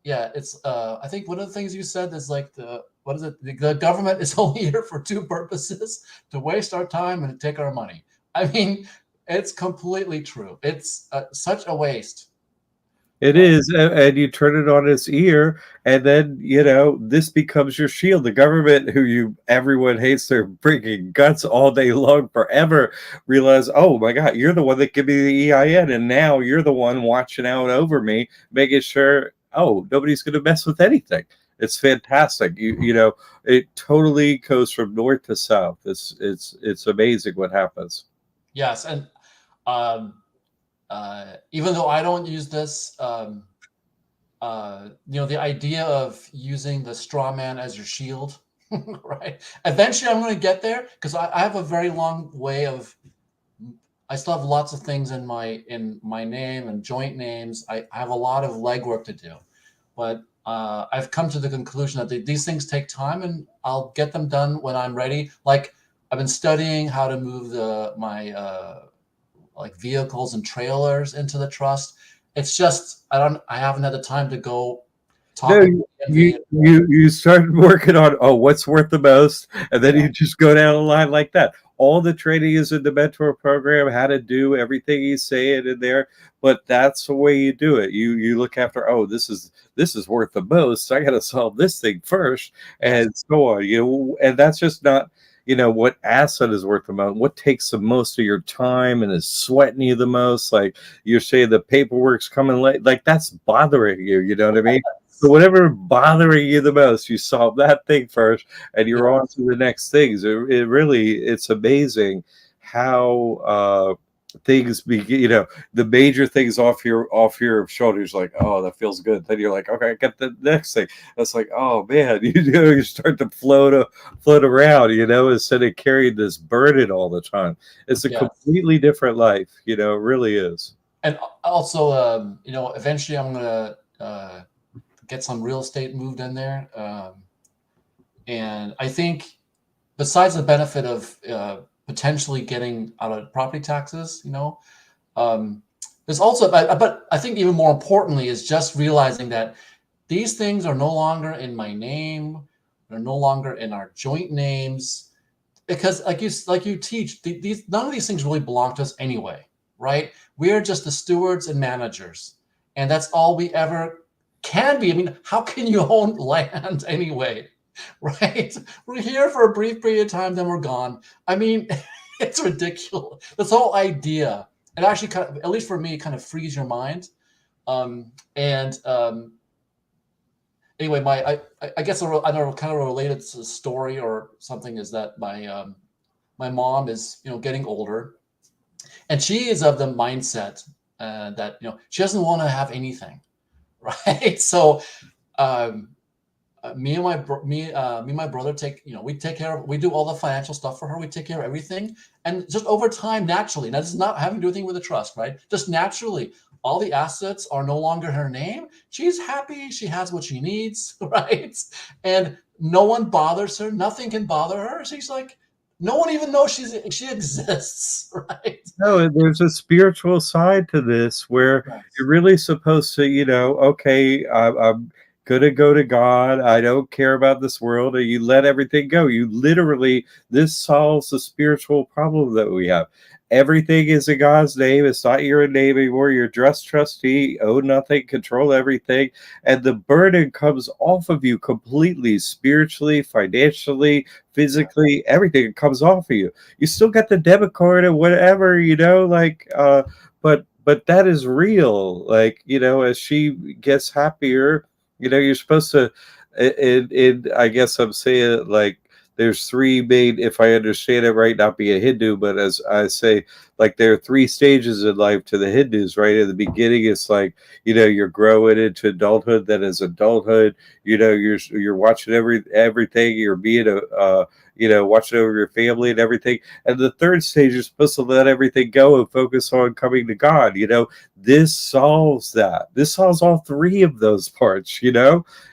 yeah, it's. I think one of the things you said is like what is it? The government is only here for two purposes: to waste our time and to take our money. I mean, it's completely true. It's such a waste. It is, and you turn it on its ear, and then this becomes your shield. The government, everyone hates their freaking guts all day long, forever, realize, oh my God, you're the one that gave me the EIN, and now you're the one watching out over me, making sure, oh, nobody's going to mess with anything. It's fantastic. It totally goes from north to south. It's amazing what happens. Yes, and um, even though I don't use this, the idea of using the straw man as your shield, right? Eventually, I'm going to get there because I have a very long way of I still have lots of things in my name and joint names. I have a lot of legwork to do, but I've come to the conclusion that these things take time, and I'll get them done when I'm ready. Like I've been studying how to move my like vehicles and trailers into the trust. It's just I haven't had the time to go talk No, to the DMV. you start working on, oh, what's worth the most, and then Yeah. you just go down the line like that. All the training is in the mentor program, how to do everything he's saying in there, but that's the way you do it. You look after, oh, this is worth the most. I got to solve this thing first, Yes. and so on. And that's just not. What asset is worth the most, what takes the most of your time and is sweating you the most, like you're saying the paperwork's coming late, like that's bothering you, you know what I mean? So whatever bothering you the most, you solve that thing first, and you're on Yes. to the next things. It's amazing how things begin. The major things off your shoulders, like, oh, that feels good. Then you're like, okay, I get the next thing. That's like, oh man, you start to float around, instead of carrying this burden all the time. It's a Yes. completely different life. It really is. And also, eventually I'm gonna get some real estate moved in there, and I think besides the benefit of potentially getting out of property taxes, um, there's also, but I think even more importantly is just realizing that these things are no longer in my name, they're no longer in our joint names, because like you teach, these none of these things really belong to us anyway, right? We are just the stewards and managers, and that's all we ever can be. I mean, how can you own land anyway? Right? We're here for a brief period of time, then we're gone. I mean, it's ridiculous. This whole idea, it actually kind of, at least for me, kind of frees your mind. And Anyway, I guess I don't know, kind of a related story or something is that my mom is getting older, and she is of the mindset that she doesn't want to have anything, right? So um, me and my brother we take care of, we do all the financial stuff for her, we take care of everything, and just over time, naturally, now this is not having to do anything with the trust, right? Just naturally, all the assets are no longer her name. She's happy, she has what she needs, right? And no one bothers her, nothing can bother her. She's like, no one even knows she exists, right? No, there's a spiritual side to this where Yes. you're really supposed to, okay, I'm going to go to God. I don't care about this world. And you let everything go. This solves the spiritual problem that we have. Everything is in God's name. It's not your name anymore. You're just trustee, owe nothing, control everything. And the burden comes off of you completely, spiritually, financially, physically, everything comes off of you. You still got the debit card or whatever, like but that is real. Like, as she gets happier, you're supposed to, I guess I'm saying, like, there's three main, if I understand it right, not be a Hindu, but as I say, like, there are three stages in life to the Hindus, right? In the beginning, it's like, you're growing into adulthood. Then as adulthood, you're watching everything, you're being watching over your family and everything. And the third stage, you're supposed to let everything go and focus on coming to God. This solves that. This solves all three of those parts. It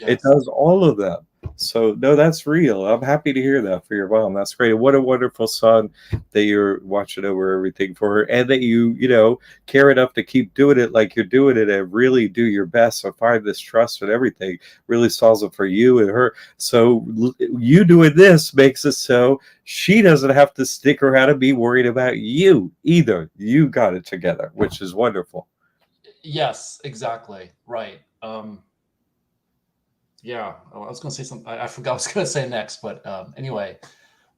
Yes. does all of them. So no, that's real. I'm happy to hear that for your mom. That's great. What a wonderful son that you're watching over everything for her, and that you care enough to keep doing it like you're doing it, and really do your best to find this trust and everything. Really solves it for you and her. So you doing this makes it so she doesn't have to stick around and be worried about you either. You got it together, which is wonderful. Yes, exactly. Right. Yeah, I was going to say something. I forgot what I was going to say next, but anyway.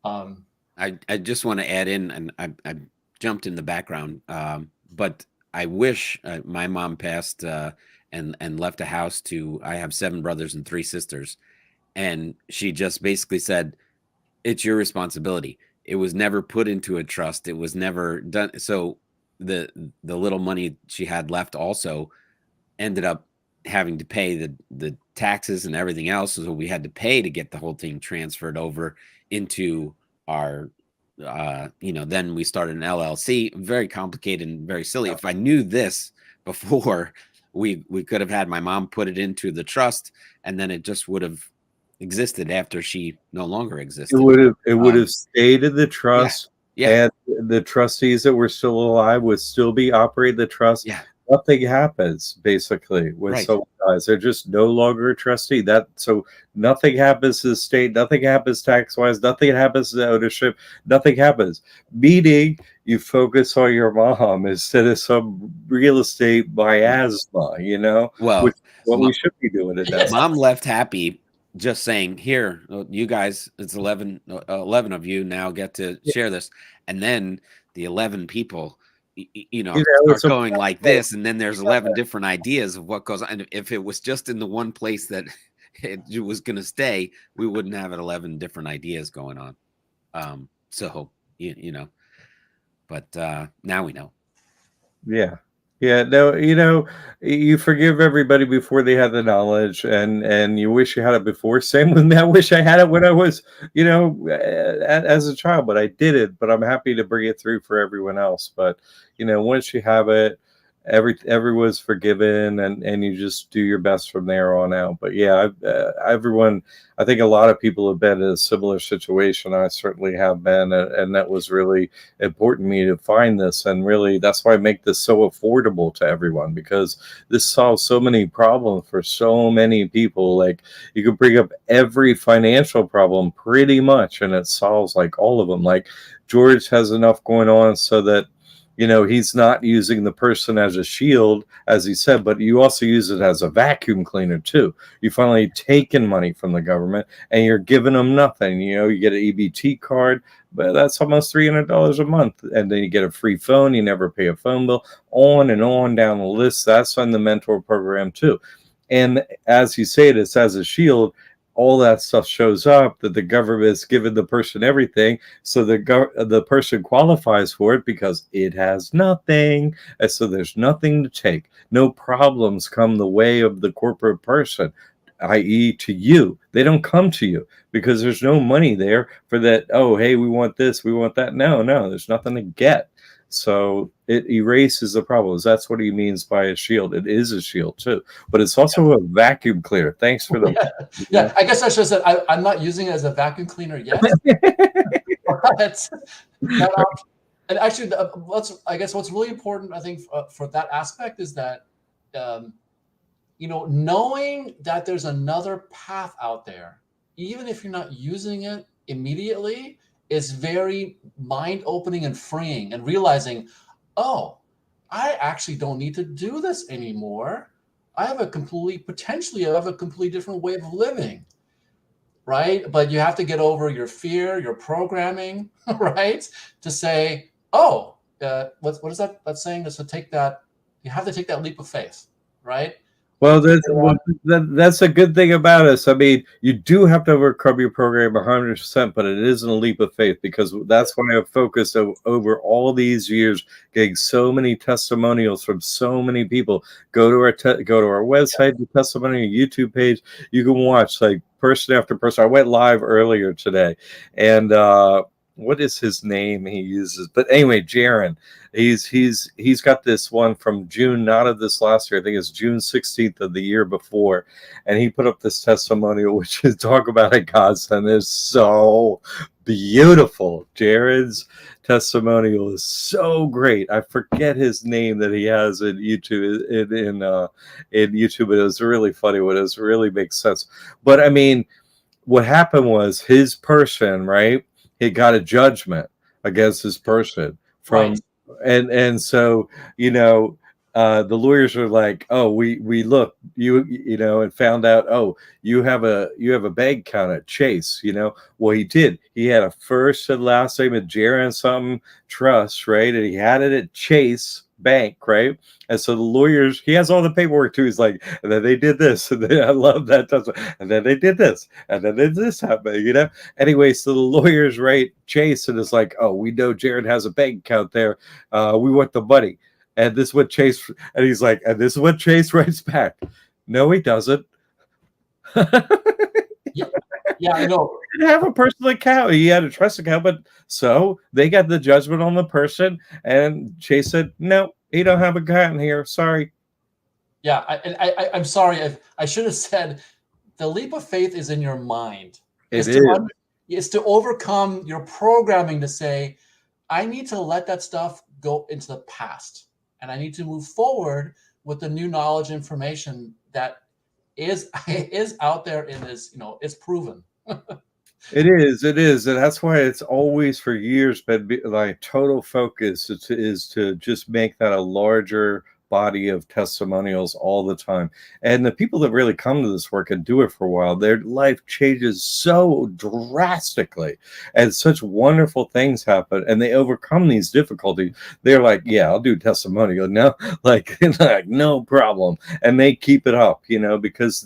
I just want to add in, and I jumped in the background, but I wish my mom passed and left a house to. I have 7 brothers and 3 sisters, and she just basically said, "It's your responsibility." It was never put into a trust. It was never done. So the little money she had left also ended up having to pay the taxes and everything else. So we had to pay to get the whole thing transferred over into our then we started an LLC. Very complicated and very silly. If I knew this before, we could have had my mom put it into the trust, and then it just would have existed after she no longer existed. It would have stayed in the trust, yeah. and the trustees that were still alive would still be operating the trust. Yeah. Nothing happens basically with someone dies. They're just no longer a trustee. So nothing happens to the state, nothing happens tax wise, nothing happens to ownership, nothing happens. Meaning you focus on your mom instead of some real estate miasma, Well, which is what we should be doing at that. Mom left happy just saying, here, you guys, it's 11 of you now get to share this. And then the 11 people, start going like this, and then there's 11 different ideas of what goes on. And if it was just in the one place that it was going to stay, we wouldn't have 11 different ideas going on. But now we know. Yeah, no, you forgive everybody before they had the knowledge, and you wish you had it before. Same with me. I wish I had it when I was, as a child, but I didn't. But I'm happy to bring it through for everyone else. But once you have it, everyone's forgiven, and you just do your best from there on out. But yeah, everyone, I think a lot of people have been in a similar situation. I certainly have been, and that was really important to me to find this. And really, that's why I make this so affordable to everyone, because this solves so many problems for so many people. Like, you could bring up every financial problem pretty much, and it solves like all of them. Like, George has enough going on so that he's not using the person as a shield, as he said, but you also use it as a vacuum cleaner too. You finally taken money from the government and you're giving them nothing. You get an EBT card, but that's almost $300 a month. And then you get a free phone. You never pay a phone bill, on and on down the list. That's on the mentor program too. And as you say, it's as a shield. All that stuff shows up that the government's given the person everything, so the person qualifies for it because it has nothing, and so there's nothing to take. No problems come the way of the corporate person, i.e. to you. They don't come to you because there's no money there for that. Oh, hey, we want this, we want that. No, there's nothing to get. So it erases the problems. That's what he means by a shield. It is a shield too, but it's also a vacuum cleaner. Thanks for the. Yeah, I guess I should have said I'm not using it as a vacuum cleaner yet. And actually, I guess what's really important, I think, for that aspect is that, knowing that there's another path out there, even if you're not using it immediately, is very mind-opening and freeing, and realizing, oh, I actually don't need to do this anymore. I have a completely different way of living, right? But you have to get over your fear, your programming, right? To say, oh, what is that saying? Is to take that, you have to take that leap of faith, right? Well, that's a good thing about us. I mean, you do have to overcome your program 100%, but it isn't a leap of faith, because that's why I've focused over all these years, getting so many testimonials from so many people. Go to our website, the testimonial YouTube page. You can watch like person after person. I went live earlier today, and what is his name he uses? But anyway, Jaron, he's got this one from June, not of this last year. I think it's June 16th of the year before, and he put up this testimonial, which is, talk about a godsend. It's so beautiful. Jaron's testimonial is so great. I forget his name that he has in YouTube in YouTube, but it was really funny. What it really makes sense. But I mean, what happened was his person, right? He got a judgment against his person from, right. And so, the lawyers are like, oh, we looked, and found out, oh, you have a bank account at Chase, Well, he did. He had a first and last name at Jaron something Trust, right? And he had it at Chase Bank, right? And so the lawyers, he has all the paperwork too. He's like, and then they did this, and then I love that, and then they did this, and then this happened, Anyway, so the lawyers write Chase, and it's like, oh, we know Jaron has a bank account there. We want the money. And this is what Chase, and he's like, and this is what Chase writes back. No, he doesn't. Yeah, I know. could have a personal account. He had a trust account, but so they got the judgment on the person, and Chase said, "No, he don't have a account here. Sorry." Yeah, I'm sorry. I should have said the leap of faith is in your mind. It It's to overcome your programming to say, I need to let that stuff go into the past, and I need to move forward with the new knowledge, information that is is out there and is it's proven. It is, and that's why it's always for years been like total focus is to just make that a larger body of testimonials all the time. And the people that really come to this work and do it for a while, their life changes so drastically, and such wonderful things happen, and they overcome these difficulties. They're like, "Yeah, I'll do testimonial now," like, like no problem, and they keep it up, because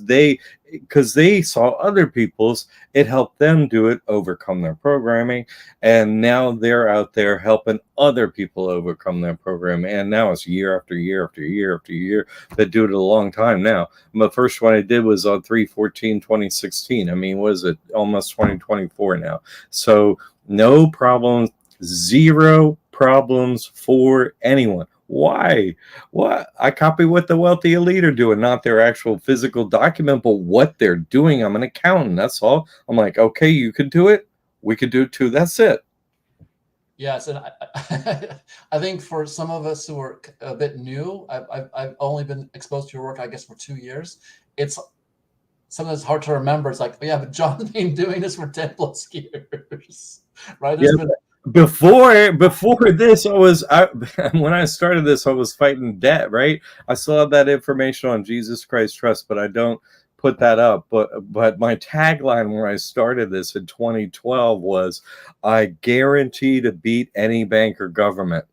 they saw other people's, it helped them do it, overcome their programming, and now they're out there helping other people overcome their programming. And now it's year after year after year after year. They do it a long time now. The first one I did was on 3/14/2016. I mean, what is it, almost 2024 now? So no problems, zero problems for anyone. Why? What? I copy what the wealthy elite are doing, not their actual physical document, but what they're doing. I'm an accountant. That's all. I'm like, okay, you could do it. We could do it too. That's it. Yes, and I think for some of us who are a bit new, I've only been exposed to your work, I guess, for 2 years. It's sometimes hard to remember. It's like, yeah, but John's been doing this for 10+ years, right? Yeah, before this, when I started this, I was fighting debt, right? I still have that information on Jesus Christ Trust, but I don't put that up. But my tagline when I started this in 2012 was, I guarantee to beat any bank or government.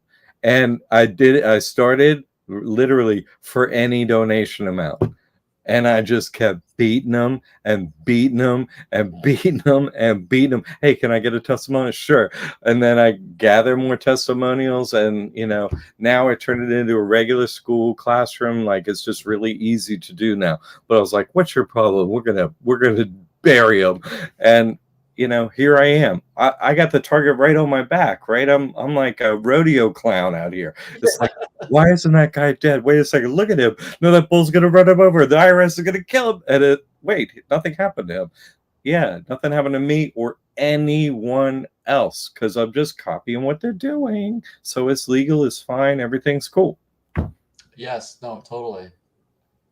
And I did it. I started literally for any donation amount. And I just kept beating them and beating them and beating them and beating them. Hey, can I get a testimonial? Sure. And then I gather more testimonials, and now I turn it into a regular school classroom. Like, it's just really easy to do now. But I was like, what's your problem? We're gonna bury them. And here I am. I got the target right on my back, right? I'm like a rodeo clown out here. It's like, why isn't that guy dead? Wait a second, look at him. No, that bull's gonna run him over. The IRS is gonna kill him. And wait, nothing happened to him. Yeah, nothing happened to me or anyone else, because I'm just copying what they're doing. So it's legal, it's fine, everything's cool. Yes, no, totally.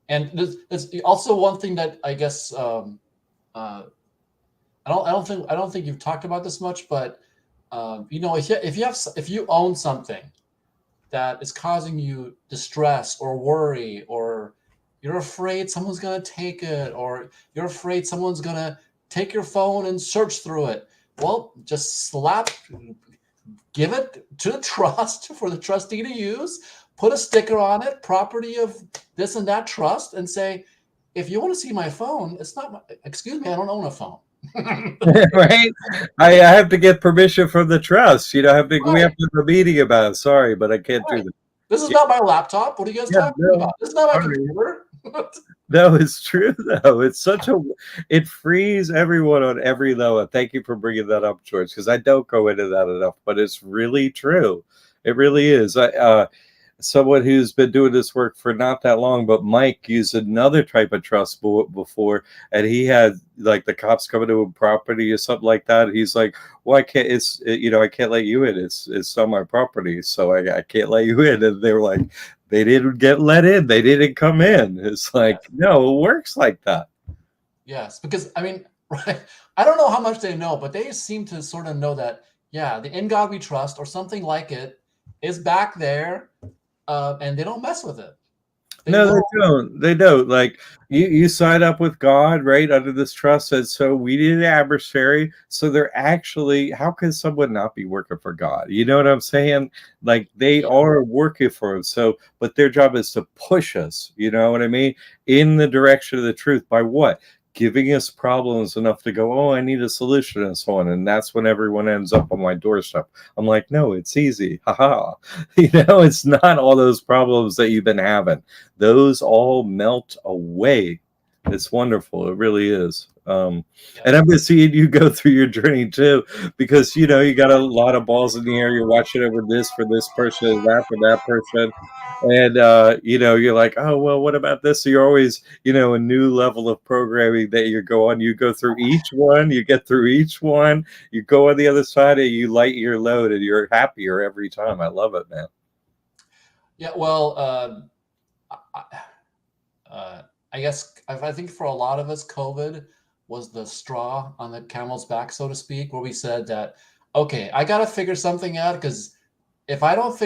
And there's also one thing that I guess I don't think you've talked about this much, but if you own something that is causing you distress or worry, or you're afraid someone's going to take it, or you're afraid someone's going to take your phone and search through it, well, just give it to the trust for the trustee to use, put a sticker on it, property of this and that trust, and say, if you want to see my phone, it's not excuse me, I don't own a phone. Right? I have to get permission from the trust. We have to Right. have a meeting about it. Sorry, but I can't do Right. that. This is not my laptop. What are you guys talking about? This is not my computer. No, it's true though. It frees everyone on every level. Thank you for bringing that up, George, because I don't go into that enough, but it's really true. It really is. Someone who's been doing this work for not that long, but Mike used another type of trust before, and he had like the cops coming to a property or something like that. He's like, "Well, I can't. I can't let you in. It's on my property, so I can't let you in." And they were like, they didn't get let in. They didn't come in. It's like, no, it works like that. Yes, because I mean, right? I don't know how much they know, but they seem to sort of know that, yeah, the In God We Trust or something like it is back there. And they don't mess with it. They don't. They don't. Like, you sign up with God, right, under this trust, and so we need an adversary. So they're actually, how can someone not be working for God? You know what I'm saying? Like, they are working for him. So, but their job is to push us, you know what I mean, in the direction of the truth. By what? Giving us problems enough to go, oh, I need a solution, and so on. And that's when everyone ends up on my doorstep. I'm like, no, it's easy. Haha. It's not all those problems that you've been having. Those all melt away It's wonderful. It really is. Yeah. And I've been seeing you go through your journey too, because you got a lot of balls in the air. You're watching over this for this person, and that for that person, and you're like, oh well, what about this? So you're always, a new level of programming that you go on. You go through each one, you get through each one, you go on the other side, and you light your load, and you're happier every time. I love it, man. Yeah. Well, I guess I think for a lot of us, COVID was the straw on the camel's back, so to speak, where we said that, okay, I got to figure something out, because if I don't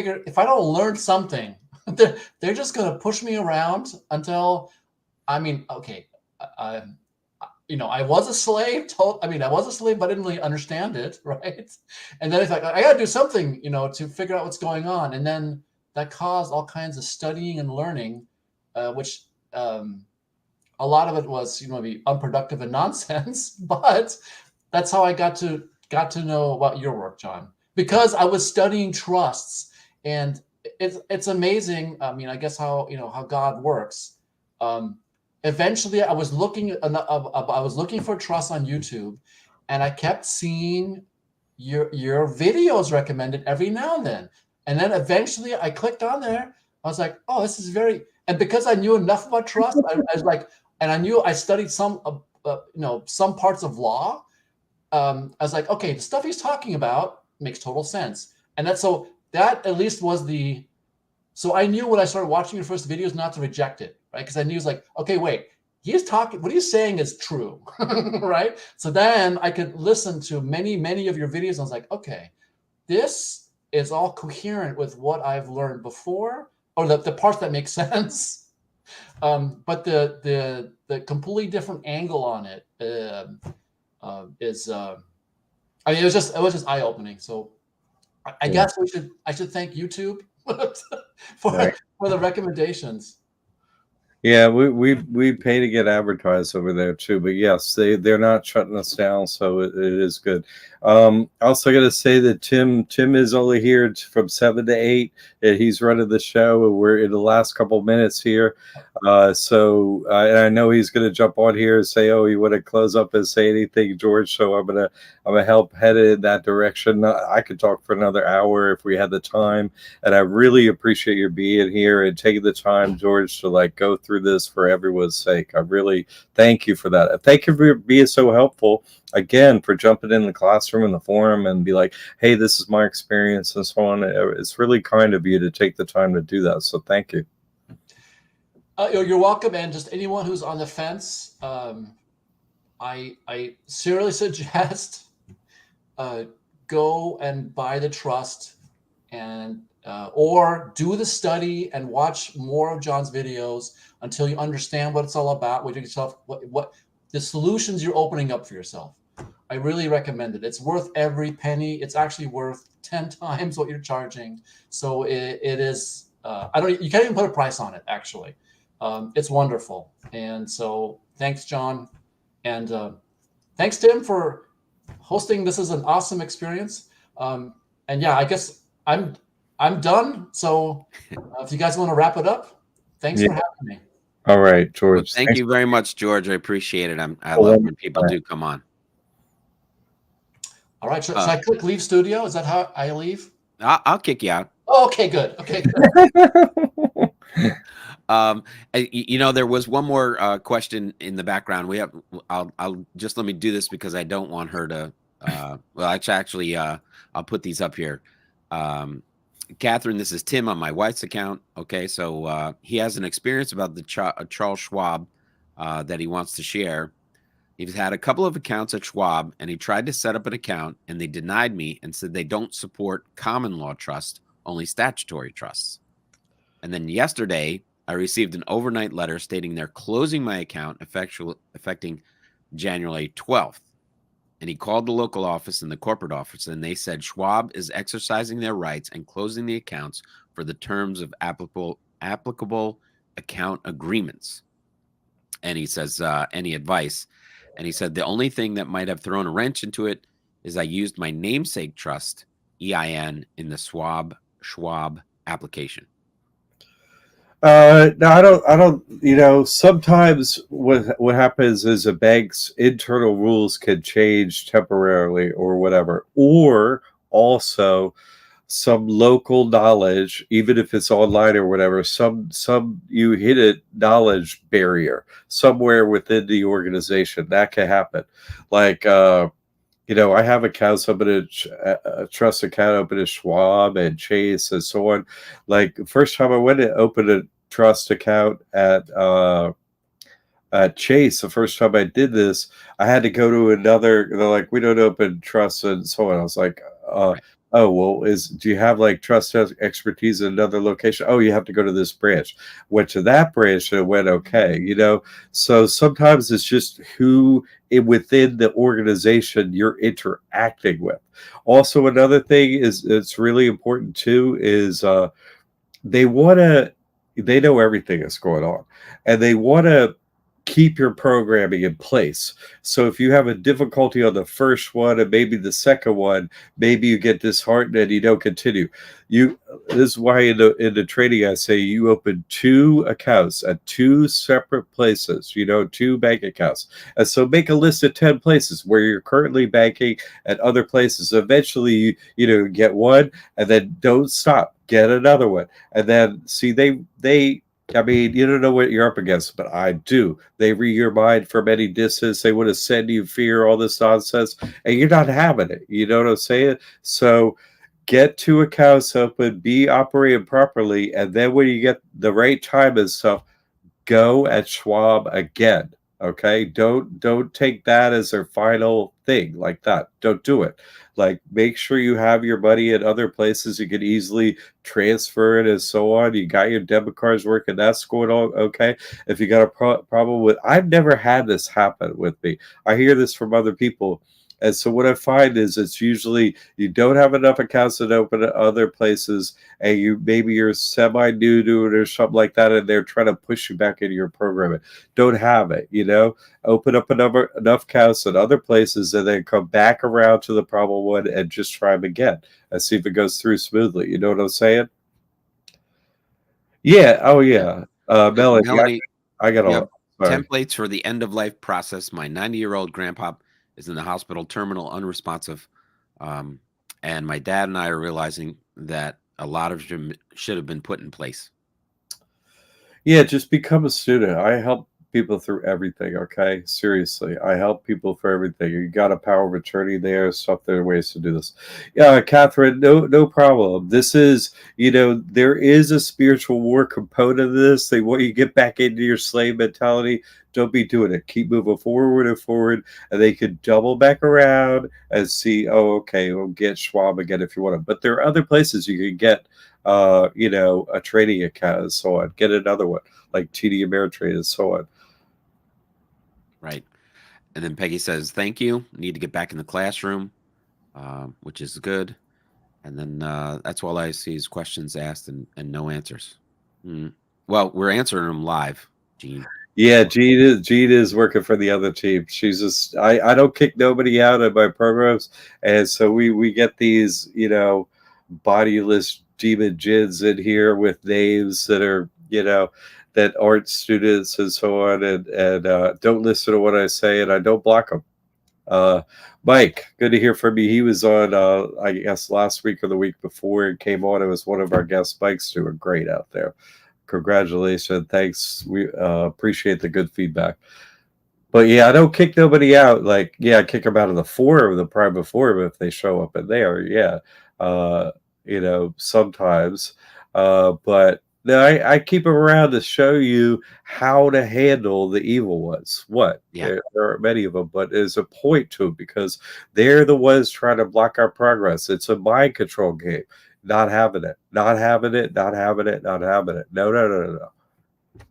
learn something, they're just going to push me around until, I mean, okay, I, I was a slave. I was a slave, but I didn't really understand it, right? And then it's like I got to do something, to figure out what's going on, and then that caused all kinds of studying and learning, which a lot of it was, maybe unproductive and nonsense. But that's how I got to know about your work, John, because I was studying trusts, and it's amazing. I mean, I guess how God works. Eventually, I was looking for trusts on YouTube, and I kept seeing your videos recommended every now and then. And then eventually I clicked on there. I was like, oh, this is and because I knew enough about trust, I was like, and I knew I studied some parts of law. I was like, okay, the stuff he's talking about makes total sense. And that at least was so I knew when I started watching your first videos not to reject it, right? Because I knew it's like, okay, wait, what he's saying is true, right? So then I could listen to many, many of your videos, and I was like, okay, this is all coherent with what I've learned before, or the parts that make sense. But the completely different angle on it is, I mean, it was just eye opening. So I guess I should thank YouTube for the recommendations. Yeah, we pay to get advertised over there too, but yes, they're not shutting us down, so it is good. Also got to say that Tim is only here from 7 to 8. And he's running the show, and we're in the last couple minutes here. So I know he's going to jump on here and say, "Oh, you want to close up and say anything, George?" So I'm gonna help head it in that direction. I could talk for another hour if we had the time, and I really appreciate your being here and taking the time, George, to go through this for everyone's sake. I really thank you for that. Thank you for being so helpful. Again, for jumping in the classroom and the forum and be like, hey, this is my experience and so on. It's really kind of you to take the time to do that. So thank you. You're welcome. And just anyone who's on the fence, I seriously suggest go and buy the trust, and or do the study and watch more of John's videos until you understand what it's all about, what the solutions you're opening up for yourself. I really recommend it. It's worth every penny. It's actually worth 10 times what you're charging. So it is. You can't even put a price on it. Actually, it's wonderful. And so thanks, John, and thanks, Tim, for hosting. This is an awesome experience. And yeah, I guess I'm done. So if you guys want to wrap it up, thanks for having me. All right, George. Well, thank you very much, George. I appreciate it. I love when people do come on. All right. Should I click leave studio? Is that how I leave? I'll kick you out. Oh, okay, good. Okay, good. There was one more question in the background. I'll just let me do this because I don't want her to. Actually, I'll put these up here. Catherine, this is Tim on my wife's account. Okay, so he has an experience about the Charles Schwab that he wants to share. He's had a couple of accounts at Schwab, and he tried to set up an account, and they denied me and said they don't support common law trust, only statutory trusts. And then yesterday, I received an overnight letter stating they're closing my account affecting January 12th. And he called the local office and the corporate office, and they said Schwab is exercising their rights and closing the accounts for the terms of applicable account agreements. And he says, any advice? And he said the only thing that might have thrown a wrench into it is I used my namesake trust, EIN, in the Schwab application. No, I don't. I don't. You know, sometimes what happens is a bank's internal rules can change temporarily or whatever, or also some local knowledge, even if it's online or whatever. Some you hit a knowledge barrier somewhere within the organization that can happen. Like, you know, I have accounts open a trust account open at Schwab and Chase and so on. Like the first time I went to open a trust account at Chase, the first time I did this, I had to go to another. They're like, we don't open trusts and so on. I was like, Right. oh well, do you have like trust expertise in another location? Oh, you have to go to this branch. Went to that branch and it went okay. You know, so sometimes it's just who within the organization you're interacting with. Also, another thing is it's really important too is they want to they know everything that's going on and they want to keep your programming in place. So if you have a difficulty on the first one and maybe the second one, maybe you get disheartened and you don't continue. You This is why in the training I say you open 2 accounts at 2 separate places, you know, 2 bank accounts. And so make a list of 10 places where you're currently banking at other places. Eventually you know, get one and then don't stop. Get another one. And then see they I mean, you don't know what you're up against, but I do. They read your mind from any distance. They want to send you fear, all this nonsense, and you're not having it. You know what I'm saying? So get 2 accounts open, be operating properly, and then when you get the right time and stuff, go at Schwab again. Okay, don't take that as their final thing like that. Don't do it. Like make sure you have your money at other places you can easily transfer it and so on. You got your debit cards working. That's going on okay. If you got a problem with, I've never had this happen with me. I hear this from other people. And so what I find is it's usually you don't have enough accounts that open at other places, and you're semi new to it or something like that, and they're trying to push you back into your programming. Don't have it, you know. Open up enough accounts at other places, and then come back around to the problem one and just try them again and see if it goes through smoothly. You know what I'm saying? Yeah. Oh Yeah. yeah. Melanie, Melanie, I got you a have sorry. templates for the end of life process. My 90-year-old grandpa is in the hospital, terminal, unresponsive. And my dad and I are realizing that a lot of them should have been put in place. Yeah, just become a student. I help people through everything, okay? Seriously. I help people for everything. You got a power of attorney there, stuff. There are ways to do this. Yeah, Catherine, no problem. This is, you know, there is a spiritual war component of this. They want you to get back into your slave mentality. Don't be doing it. Keep moving forward and forward. And they could double back around and see, oh, okay, we'll get Schwab again if you want to. But there are other places you can get you know, a trading account and so on. Get another one like TD Ameritrade and so on. Right. And then Peggy says, thank you. Need to get back in the classroom, which is good. And then that's all I see is questions asked and no answers. Well, we're answering them live, Gene. Yeah, Jean is working for the other team. She's just I don't kick nobody out of my programs, and so we get these, you know, bodiless demon djinns in here with names that are, you know, that aren't students and so on, and don't listen to what I say, and I don't block them. Mike, good to hear from you. He was on I guess last week or the week before and came on. It was one of our guests. Mike's doing great out there. Congratulations. Thanks. We appreciate the good feedback. But yeah, I don't kick nobody out. Like, yeah, I kick them out of the forum, the private forum if they show up in there. Yeah. You know, sometimes. But no, I keep them around to show you how to handle the evil ones. What? Yeah. There are many of them, but there's a point to it because they're the ones trying to block our progress. It's a mind control game. Not having it, not having it, not having it, not having it. No, no, no, no, no.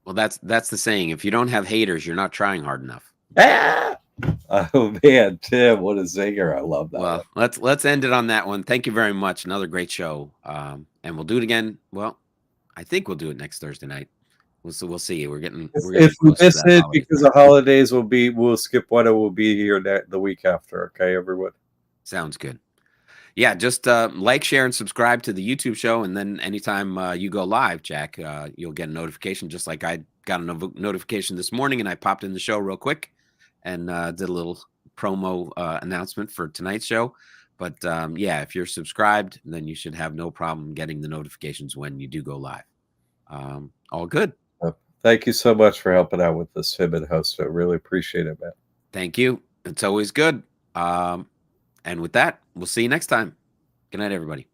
Well, that's the saying. If you don't have haters, you're not trying hard enough. Ah! Oh man, Tim, what a zinger! I love that. Well, let's end it on that one. Thank you very much. Another great show. And we'll do it again. Well, I think we'll do it next Thursday night. We'll see. We're getting If we miss it because of holidays, we'll skip one and we'll be here the week after. Okay, everyone. Sounds good. Yeah, just like, share, and subscribe to the YouTube show, and then anytime you go live, Jack, you'll get a notification. Just like I got a notification this morning, and I popped in the show real quick and did a little promo announcement for tonight's show. But yeah, if you're subscribed, then you should have no problem getting the notifications when you do go live. All good. Thank you so much for helping out with this Fibit host. I really appreciate it, man. Thank you. It's always good. And with that, we'll see you next time. Good night, everybody.